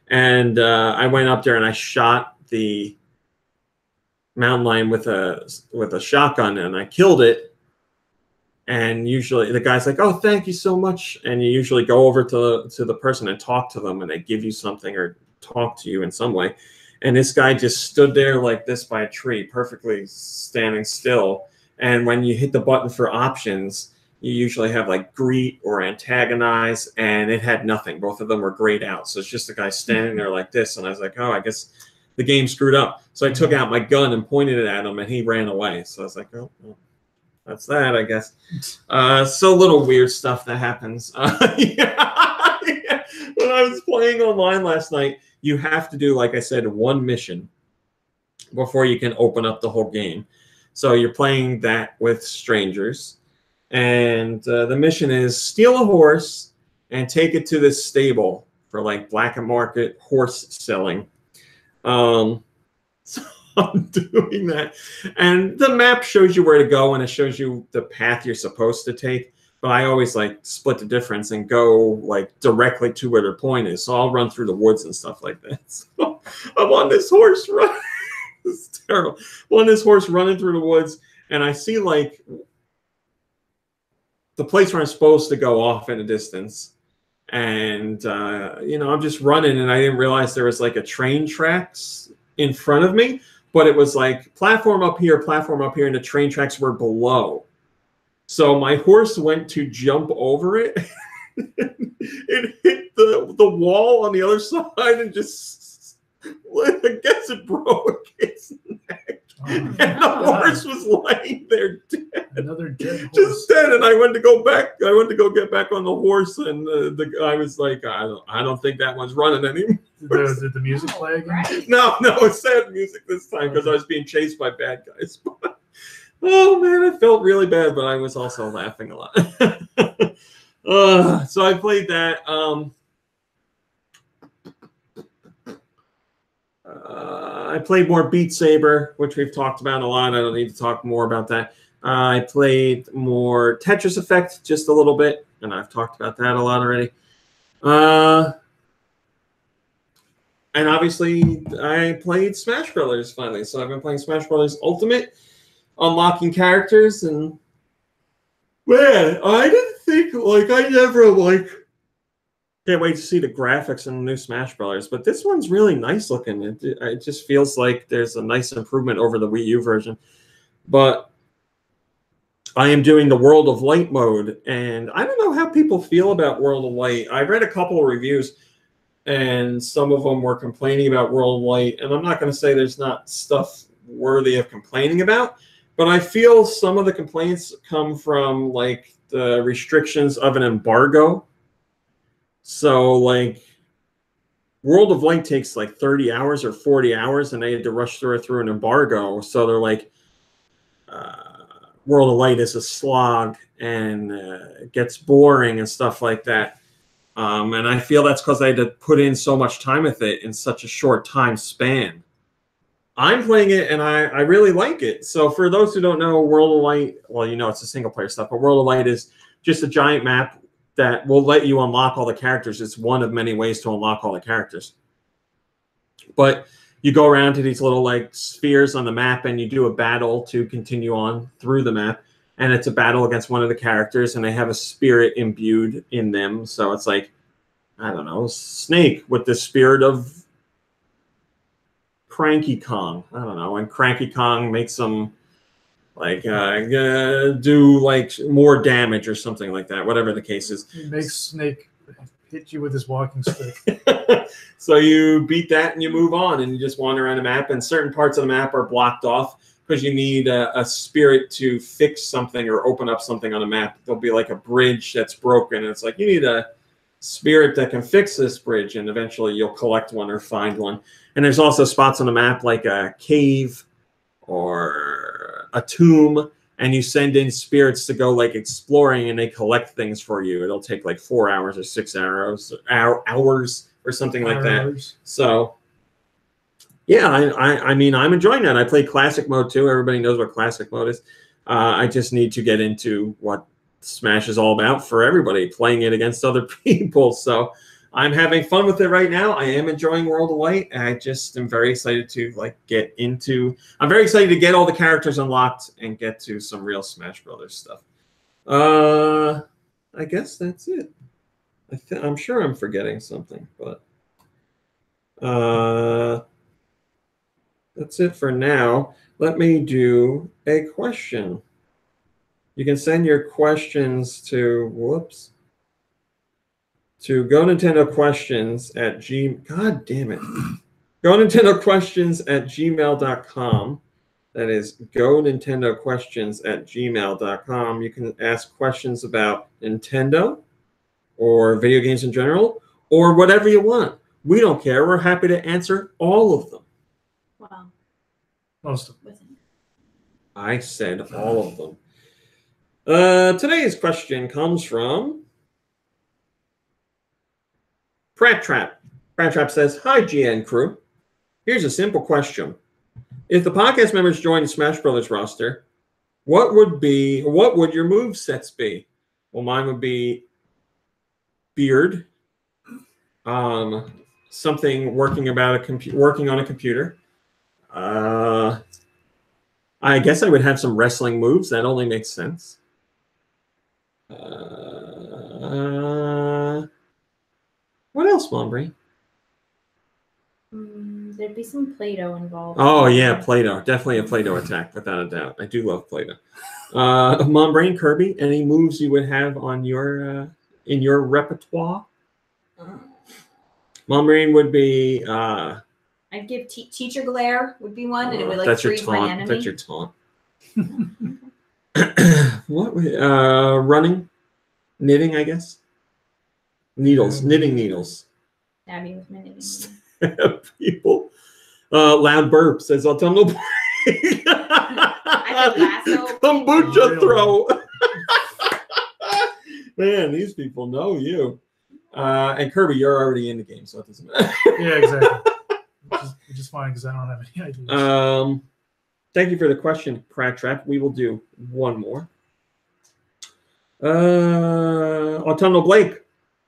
And I went up there and I shot the mountain lion with a shotgun, and I killed it. And usually the guy's like, "Oh, thank you so much." And you usually go over to the person and talk to them, and they give you something or talk to you in some way. And this guy just stood there like this by a tree, perfectly standing still. And when you hit the button for options, you usually have like greet or antagonize, and it had nothing. Both of them were grayed out. So it's just a guy standing there like this. And I was like, oh, I guess the game screwed up. So I took out my gun and pointed it at him, and he ran away. So I was like, oh, well, that's that, I guess. So little weird stuff that happens. When I was playing online last night, you have to do, like I said, one mission before you can open up the whole game. So you're playing that with strangers. And the mission is steal a horse and take it to this stable for like black market horse selling. So I'm doing that. And the map shows you where to go, and it shows you the path you're supposed to take. But I always like split the difference and go like directly to where their point is. So I'll run through the woods and stuff like that. So I'm on this horse run. It's terrible. I'm on this horse running through the woods, and I see like the place where I'm supposed to go off in the distance. And, I'm just running, and I didn't realize there was like a train tracks in front of me, but it was like platform up here, and the train tracks were below. So my horse went to jump over it. It hit the wall on the other side and just, I guess it broke its neck. And the horse was laying there dead. Another dead horse. Just dead. And I went to go back. I went to go get back on the horse, and the guy was like, I don't think that one's running anymore. Did the music play again? No, it's sad music this time because I was being chased by bad guys. Oh man, I felt really bad, but I was also laughing a lot. So I played that. I played more Beat Saber, which we've talked about a lot. I don't need to talk more about that. I played more Tetris Effect just a little bit, and I've talked about that a lot already. And obviously, I played Smash Brothers finally. So I've been playing Smash Brothers Ultimate, unlocking characters, and man, I didn't think I never can't wait to see the graphics in the new Smash Brothers. But this one's really nice looking. It just feels like there's a nice improvement over the Wii U version. But I am doing the World of Light mode, and I don't know how people feel about World of Light. I read a couple of reviews, and some of them were complaining about World of Light, and I'm not going to say there's not stuff worthy of complaining about, but I feel some of the complaints come from the restrictions of an embargo. So World of Light takes 30 hours or 40 hours, and they had to rush through an embargo. So they're World of Light is a slog and it gets boring and stuff like that. And I feel that's because I had to put in so much time with it in such a short time span. I'm playing it and I really like it. So for those who don't know, World of Light, well, it's a single player stuff, but World of Light is just a giant map that will let you unlock all the characters. It's one of many ways to unlock all the characters. But you go around to these little spheres on the map and you do a battle to continue on through the map. And it's a battle against one of the characters and they have a spirit imbued in them. So it's I don't know, Snake with the spirit of Cranky Kong. I don't know. And Cranky Kong makes them do more damage or something like that, whatever the case is. He makes Snake hit you with his walking stick. So you beat that and you move on and you just wander around the map, and certain parts of the map are blocked off because you need a spirit to fix something or open up something on the map. There'll be a bridge that's broken, and it's you need a spirit that can fix this bridge, and eventually you'll collect one or find one. And there's also spots on the map like a cave or a tomb, and you send in spirits to go exploring, and they collect things for you. It'll take 4 hours or 6 hours or something like that. So yeah, I mean, I'm enjoying that. I play classic mode too. Everybody knows what classic mode is. I just need to get into what Smash is all about for everybody, playing it against other people. So I'm having fun with it right now. I am enjoying World of Light. I just am very excited to get into. I'm very excited to get all the characters unlocked and get to some real Smash Brothers stuff. I guess that's it. I'm sure I'm forgetting something, but that's it for now. Let me do a question. You can send your questions to GoNintendoQuestions@gmail. God damn it. GoNintendoQuestions@gmail.com. That is GoNintendoQuestions@gmail.com. You can ask questions about Nintendo or video games in general or whatever you want. We don't care. We're happy to answer all of them. Wow. Most of them. I said all of them. Today's question comes from Pratt Trap. Pratt Trap says, "Hi, GN crew. Here's a simple question. If the podcast members join the Smash Brothers roster, what would your move sets be?" Well, mine would be beard, something working on a computer. I guess I would have some wrestling moves. That only makes sense. What else, Mombrey? There'd be some Play-Doh involved. Oh, yeah, Play-Doh. Definitely a Play-Doh attack, without a doubt. I do love Play-Doh. Mombrey and Kirby, any moves you would have on your in your repertoire? Mombrey would be... I'd give Teacher Glare would be one, and it would freeze my enemy. That's your taunt. What? Running? Knitting, I guess? Needles. Knitting needles. Abby with my knitting needles. People. Loud burp says autumnal break. I could lasso. Kombucha throw. Man, these people know you. And Kirby, you're already in the game, so it doesn't matter. Yeah, exactly. Which is fine because I don't have any ideas. Thank you for the question, Pratt Trap. We will do one more. Autumnal Blake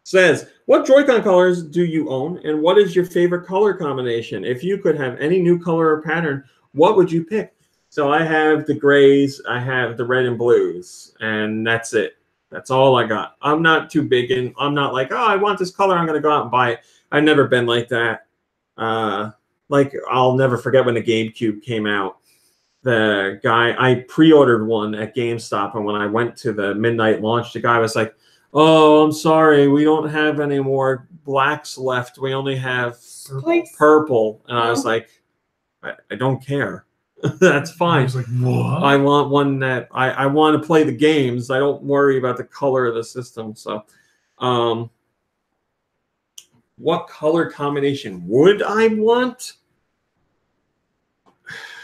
says, what Joy-Con colors do you own, and what is your favorite color combination? If you could have any new color or pattern, what would you pick? So I have the grays, I have the red and blues, and that's it. That's all I got. I'm not too big in. I'm not like, oh, I want this color, I'm going to go out and buy it. I've never been like that. Like, I'll never forget when the GameCube came out. The guy, I pre-ordered one at GameStop, and when I went to the midnight launch, the guy was like, oh, I'm sorry, we don't have any more blacks left. We only have purple. And I was like, I don't care. That's fine. I was like, what? I want one that I want to play the games. I don't worry about the color of the system. So, what color combination would I want?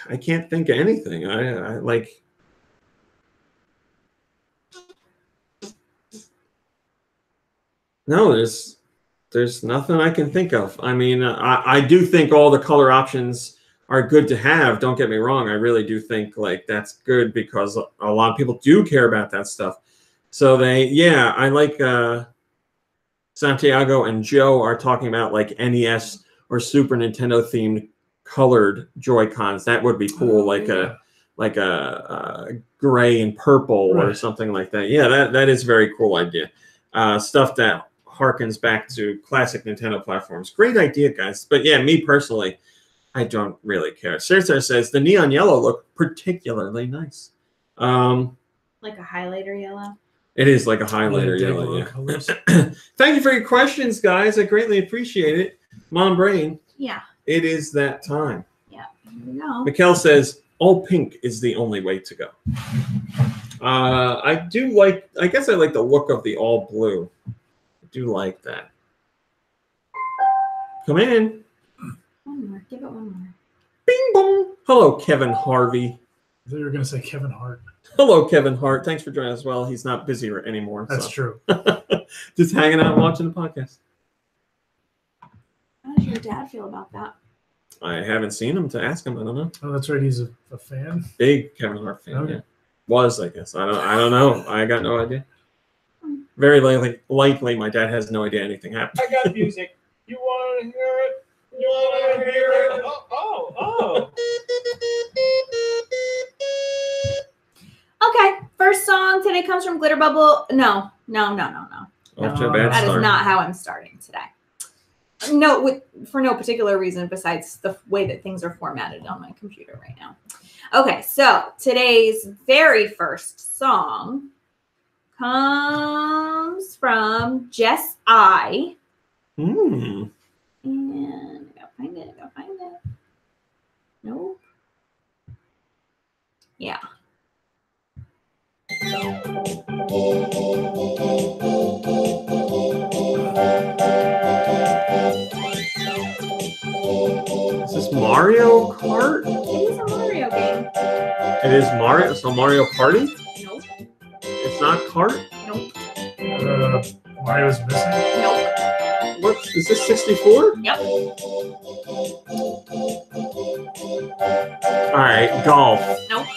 I can't think of anything. I like. No, there's nothing I can think of. I mean, I do think all the color options are good to have. Don't get me wrong. I really do think like that's good because a lot of people do care about that stuff. So I like Santiago and Joe are talking about like NES or Super Nintendo themed colored Joy-Cons. That would be cool. Like a gray and purple or something like that. Yeah, that is a very cool idea. Stuff that harkens back to classic Nintendo platforms. Great idea, guys. But yeah, me personally, I don't really care. Cersei says the neon yellow look particularly nice. Like a highlighter yellow? It is like a highlighter yellow, yeah. Thank you for your questions, guys. I greatly appreciate it. Mom Brain. Yeah. It is that time. Yeah, here we go. Mikkel says, all pink is the only way to go. I guess I like the look of the all blue. I do like that. Come in. One more. Give it one more. Bing bong. Hello, Kevin Harvey. I thought you were going to say Kevin Hart. Hello, Kevin Hart. Thanks for joining us. Well, he's not busy anymore. That's true. Just hanging out and watching the podcast. How does your dad feel about that? I haven't seen him to ask him. I don't know. Oh, that's right. He's a fan. Big Kevin Hart fan. Okay. Yeah. Was, I guess. I don't know. I got no idea. Very likely my dad has no idea anything happened. I got music. You want to hear it? You want to hear it? Oh. Okay. First song today comes from Glitter Bubble. No. Off to a bad That start. is not how I'm starting today. No, for no particular reason besides the way that things are formatted on my computer right now. Okay, so today's very first song comes from Jess I. And I gotta find it. Nope. Yeah. Is this Mario Kart? It is a Mario game. It is Mario. So Mario Party? Nope. It's not Kart? Nope. Mario's missing? Nope. What is this? 64? Yep. All right, golf. Nope.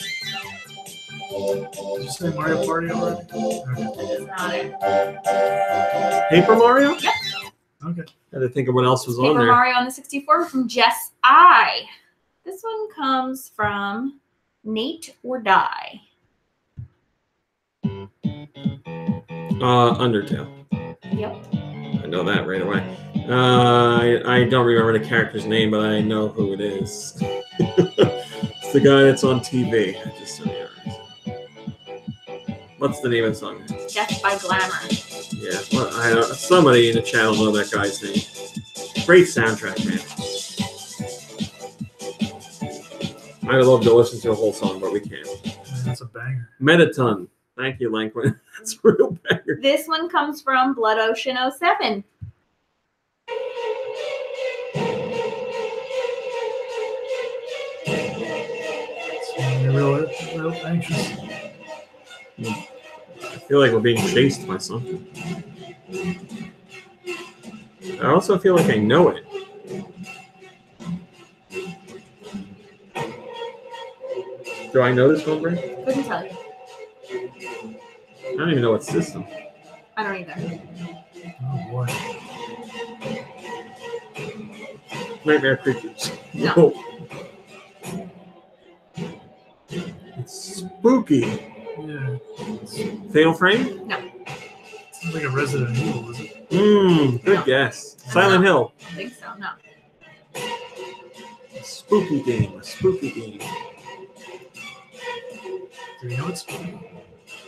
Did you say Mario Party already? Okay. That is not it. Paper Mario? Yep. Okay. I had to think of what else was on Paper there. Mario on the 64 from Jess I. This one comes from Nate or Die. Undertale. Yep. I know that right away. I don't remember the character's name, but I know who it is. It's the guy that's on TV. I just don't know. What's the name of the song? Death by Glamour. Yeah, well, somebody in the channel know that guy's name. Great soundtrack, man. I'd love to listen to a whole song, but we can't. That's a banger. Metaton. Thank you, Lanquin. That's a real banger. This one comes from Blood Ocean 07. You're real anxious. I feel like we're being chased by something. I also feel like I know it. Do I know this one, Brent? Couldn't tell you. I don't even know what system. I don't either. Oh boy. Nightmare Creatures. No. Whoa. It's spooky. Yeah. Fatal Frame? Sounds like a Resident Evil, is it? Good guess. Silent Hill. I think so. No. A spooky game. A spooky game. Do you know it's spooky?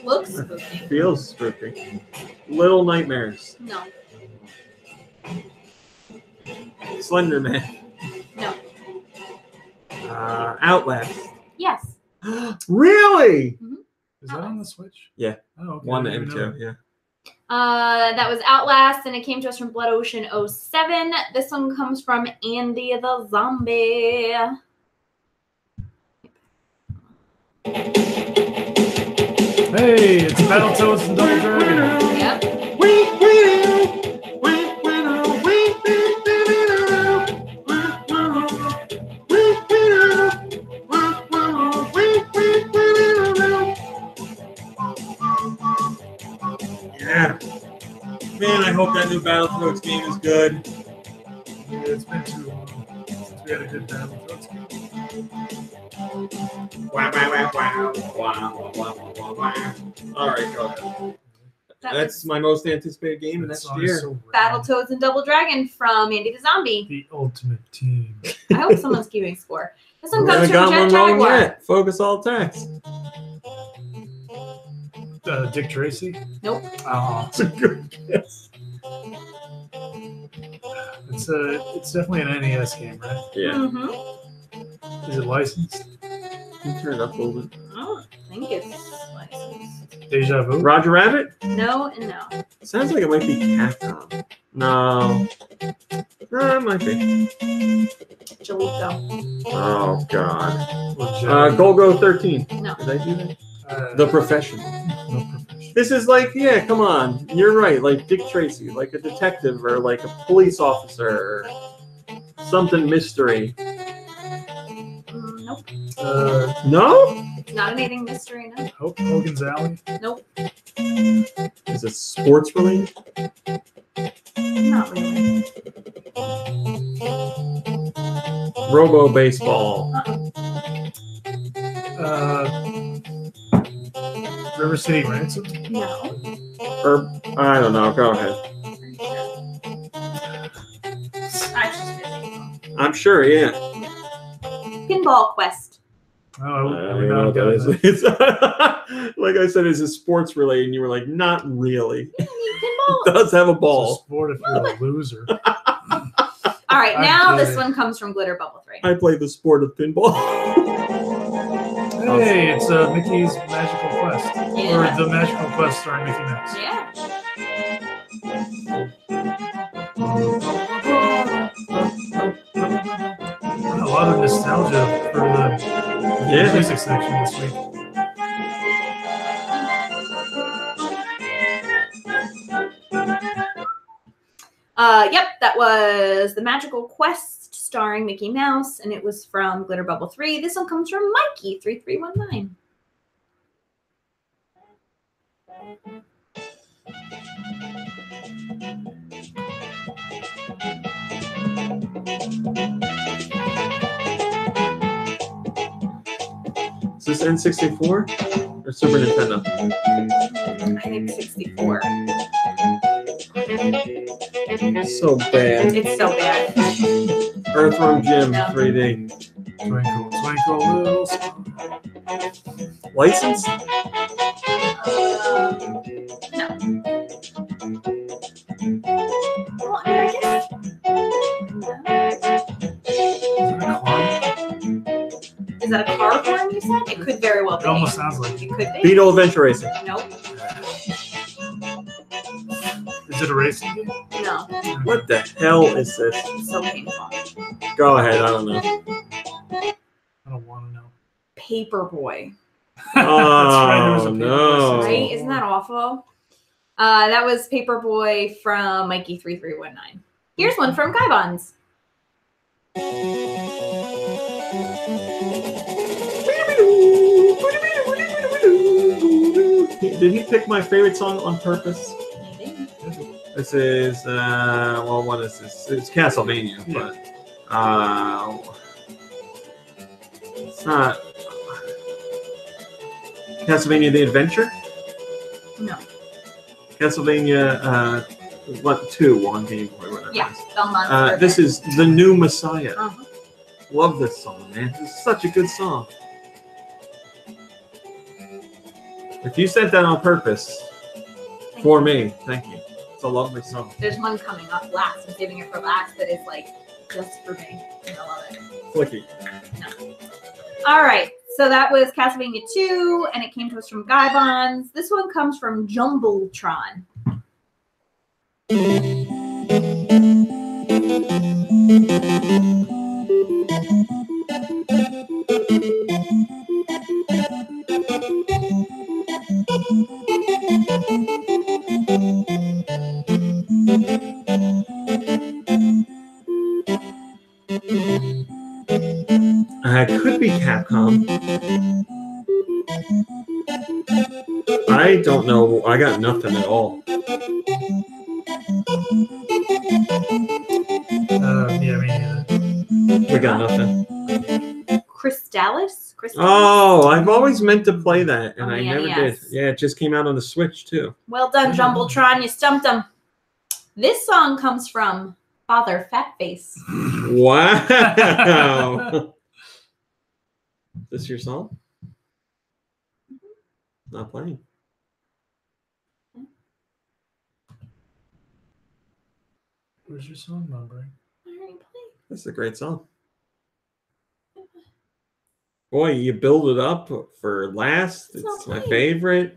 Looks spooky. Feels spooky. Little Nightmares. No. Slender Man. No. Outlast. Yes. Really? Is that on the Switch? Yeah. Oh, okay. 1 I and didn't even 2, know. yeah. That was Outlast, and it came to us from Blood Ocean 07. This one comes from Andy the Zombie. Hey, it's Battletoads and Double Dragon. Yep. Yeah. Man, I hope that new Battletoads game is good. Yeah, it's been too long since we had a good Battletoads game. All right, go ahead. That That's was my most anticipated game That next song is year. so rad. Battletoads and Double Dragon from Andy the Zombie. The ultimate team. I hope someone's keeping score. This one We comes haven't from got Jet one wrong Jaguar. yet. Focus all attacks. Dick Tracy? Nope. Oh, It's a good guess. it's definitely an NES game, right? Yeah. Mm-hmm. Is it licensed? Can you turn it up a little bit? I don't think it's licensed. Deja Vu? Roger Rabbit? No and no. Sounds like it might be Capcom. No. No, it might be. Jalico. Oh, God. Legit. Golgo 13. No. Did I do that? Uh, The Professional. no profession. This is like, yeah, come on. You're right. Like Dick Tracy, like a detective or like a police officer or something mystery. Nope. No? It's not anything mystery, no. Hogan's Alley? Nope. Is it sports related? Not really. Robo Baseball. River City Ransom? No. Or, I don't know. Go ahead. I'm sure, yeah. Pinball Quest. Oh, I I don't would even know not what that get is. it. It's like I said, is it sports related? And you were like, not really. You need It pinball. does have a It's a ball. sport if you're a loser. All right, I'm now this kidding. one comes from Glitter Bubble 3. I play the sport of pinball. Hey, it's Mickey's Magical Quest. Yeah. Or the Magical Quest starring Mickey Mouse. Yeah. A lot of nostalgia for the Yeah. music section this week. Yep, that was The Magical Quest starring Mickey Mouse, and it was from Glitter Bubble 3. This one comes from Mikey3319. Is this N64 or Super Nintendo? I think 64. So bad. It's so bad. Earthworm Jim No. 3D. Twinkle, twinkle, little star. License? No. Well, I guess. Is that a car form you said? It could very well It be. almost sounds like It it. could be. Beetle Adventure Racing. Nope. Is it a racing game? No. What the hell is this? It's so painful. Go ahead. I don't know. I don't want to know. Paperboy. right, there was a Oh, Paperboy no. Right? Isn't that awful? That was Paperboy from Mikey3319. Here's one from Guy Bonds. Did he pick my favorite song on purpose? Maybe. I This is well, what is this? It's Castlevania, but it's not Castlevania: The Adventure. No. Castlevania, 2 on Game Boy, whatever. Yeah, Belmont's this is The New Messiah. Uh-huh. Love this song, man. It's such a good song. If you sent that on purpose for me, thank you. It's a lovely song. There's one coming up last. I'm saving it for last that is like just for me. And I love it. Flicky. No. All right. So that was Castlevania 2, and it came to us from Gaiden. This one comes from Jumbotron. It could be Capcom. I don't know. I got nothing at all. Yeah, me neither. We got nothing. Crystallis? Oh, I've always meant to play that, and On I the never NES. did. Yeah, it just came out on the Switch, too. Well done, Jumbotron. You stumped him. This song comes from Father Fatface. Wow. Is this your song? Not playing. Where's your song number? I already played. This is a great song. Boy, you build it up for last. It's my favorite.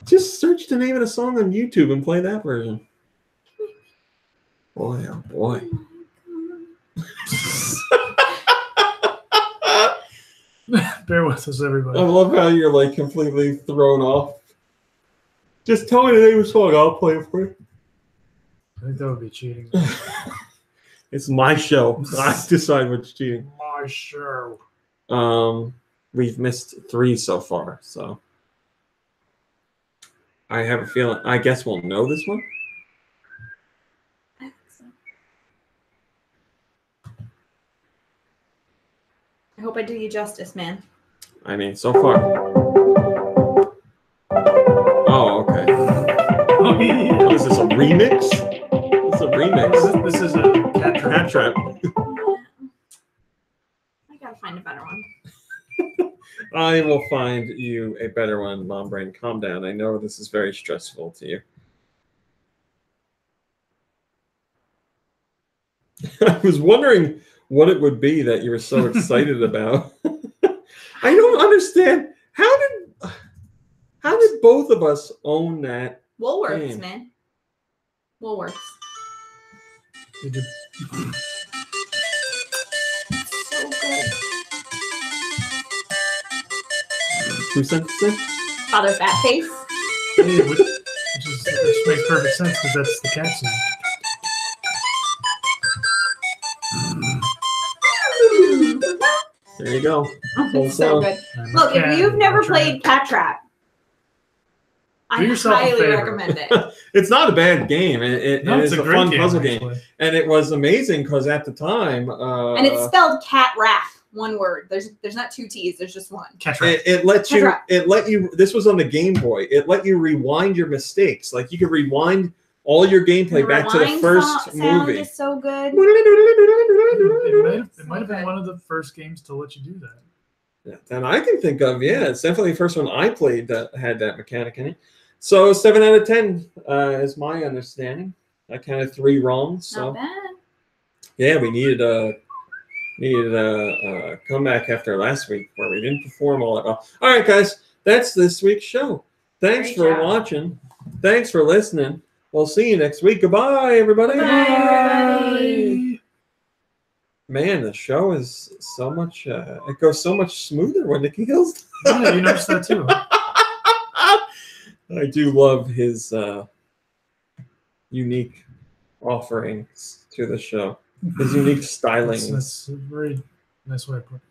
Just search the name of the song on YouTube and play that version. Boy, oh boy. Bear with us, everybody. I love how you're like completely thrown off. Just tell me the name of the song, I'll play it for you. I think that would be cheating. It's my show. I decide what's cheating. My show. We've missed 3 so far, so I have a feeling. I guess we'll know this one. I think so. I hope I do you justice, man. I mean, so far. Oh, okay. Oh, yeah. What is this, a remix? It's a remix. This is a cat trap. Cat Trap. I gotta find a better one. I will find you a better one, Mom Brain. Calm down. I know this is very stressful to you. I was wondering what it would be that you were so excited about. I don't understand. How did both of us own that? Woolworths, Damn. man. Woolworths. You did. So good. Who sent this in? Father Fatface. Yeah, which makes perfect sense because that's the cat's name. There you go. It's so good. I'm a Look, if cat, you've never I'm a played Cat Trap, I Do yourself a highly favor. recommend it. It's not a bad game. It No, is it's a great fun puzzle game. actually. And it was amazing because at the time, And it's spelled cat rap, one word. There's not 2 T's, there's just one. Cat trap. it let Cat you. Trap. It let you. This was on the Game Boy. It let you rewind your mistakes. Like you could rewind all your gameplay back to the rewind first sound movie. is so good. It might have been one of the first games to let you do that. That I can think of. Yeah, it's definitely the first one I played that had that mechanic in it. So 7 out of 10 is my understanding. I counted 3 wrong. So Not bad. yeah, we needed a comeback after last week where we didn't perform all that well. All right, guys, that's this week's show. Thanks Great for job. watching. Thanks for listening. We'll see you next week. Goodbye, everybody. Bye, everybody. Man, the show is so much. It goes so much smoother when Nikki Hills. Yeah, you noticed that too. I do love his unique offerings to the show. His unique styling. That's a very nice way to put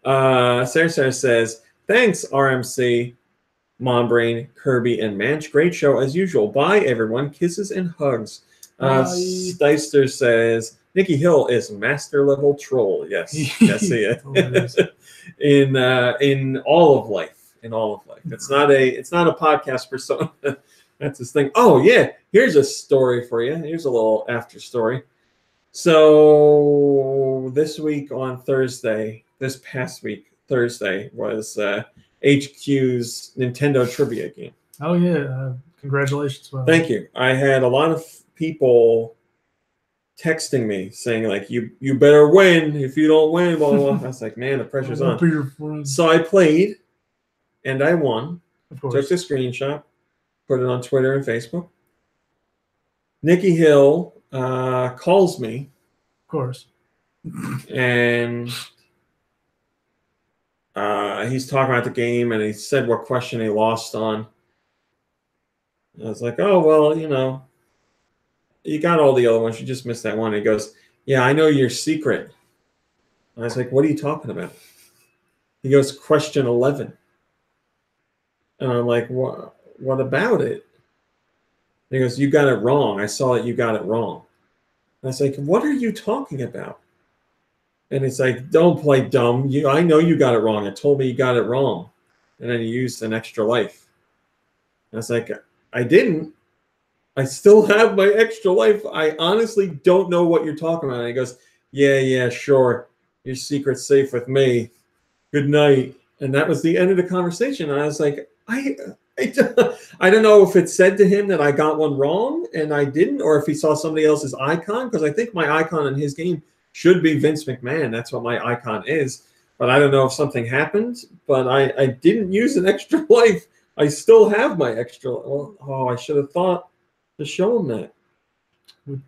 it. Sarah says, Thanks, RMC, Mombrain, Kirby, and Manch. Great show as usual. Bye, everyone. Kisses and hugs. Steister says Nikki Hill is master level troll. Yes, yes, he is. in all of life. In all of life. It's not a podcast persona. That's his thing. Oh yeah, here's a story for you. Here's a little after story. So this week on Thursday, this past week, Thursday, was HQ's Nintendo trivia game. Oh yeah, congratulations. Well, thank you. I had a lot of people texting me saying like, you better win. If you don't win, blah, blah, blah. I was like, man, the pressure's on. So I played and I won. Of course. Took the screenshot, put it on Twitter and Facebook. Nikki Hill calls me. Of course. And he's talking about the game, and he said what question he lost on. I was like, oh, well, you know, you got all the other ones. You just missed that one. And he goes, yeah, I know your secret. And I was like, what are you talking about? He goes, question 11. And I'm like, what about it? And he goes, you got it wrong. I saw that you got it wrong. And I was like, what are you talking about? And it's like, don't play dumb. I know you got it wrong. It told me you got it wrong. And then you used an extra life. And I was like, I didn't. I still have my extra life. I honestly don't know what you're talking about. And he goes, yeah, sure. Your secret's safe with me. Good night. And that was the end of the conversation. And I was like, I don't know if it said to him that I got one wrong and I didn't, or if he saw somebody else's icon, because I think my icon in his game should be Vince McMahon. That's what my icon is. But I don't know if something happened, but I didn't use an extra life. I still have my extra. Oh, I should have thought to show him that.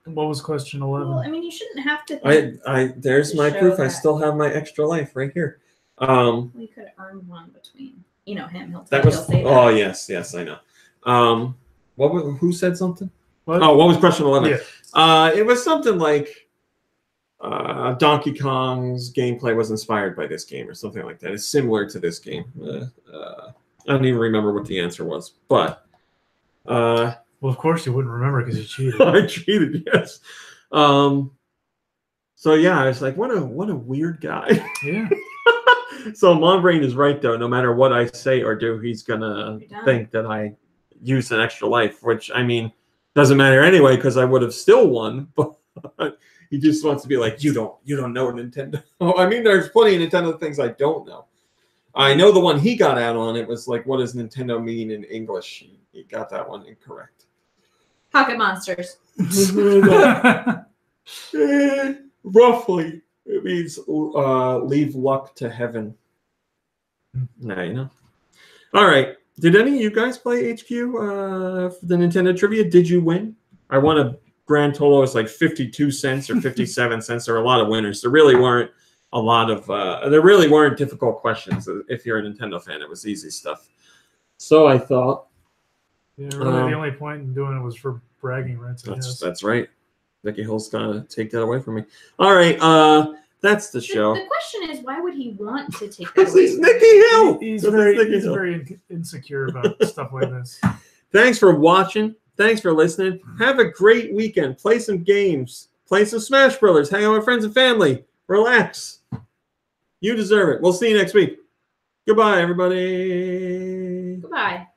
What was question 11? Well, I mean, you shouldn't have to. There's my proof. I still have my extra life right here. We could earn one between, him. He'll say that. Oh, yes, I know. Who said something? What? Oh, what was question 11? Yeah. It was something like Donkey Kong's gameplay was inspired by this game or something like that. It's similar to this game. I don't even remember what the answer was, but well, of course you wouldn't remember because you cheated. I cheated, yes. So yeah, I was like, what a weird guy. Yeah. So Mombrain is right though. No matter what I say or do, he's gonna think that I used an extra life, which I mean doesn't matter anyway because I would have still won. But he just wants to be like, you don't know Nintendo. I mean, there's plenty of Nintendo things I don't know. I know the one he got out on, it was like, what does Nintendo mean in English? He got that one incorrect. Pocket monsters. Roughly, it means leave luck to heaven. Now you know. All right. Did any of you guys play HQ for the Nintendo trivia? Did you win? I won a grand total. It was like 52 cents or 57 cents. There were a lot of winners. There really weren't a lot of there really weren't difficult questions. If you're a Nintendo fan, it was easy stuff. So I thought, yeah, really, the only point in doing it was for bragging rights. That's right. Nikki Hill's gonna take that away from me. All right, that's the show. The question is, why would he want to take that away? He's Nikki Hill. He's very insecure about stuff like this. Thanks for watching. Thanks for listening. Have a great weekend. Play some games. Play some Smash Brothers. Hang out with friends and family. Relax. You deserve it. We'll see you next week. Goodbye, everybody. Goodbye.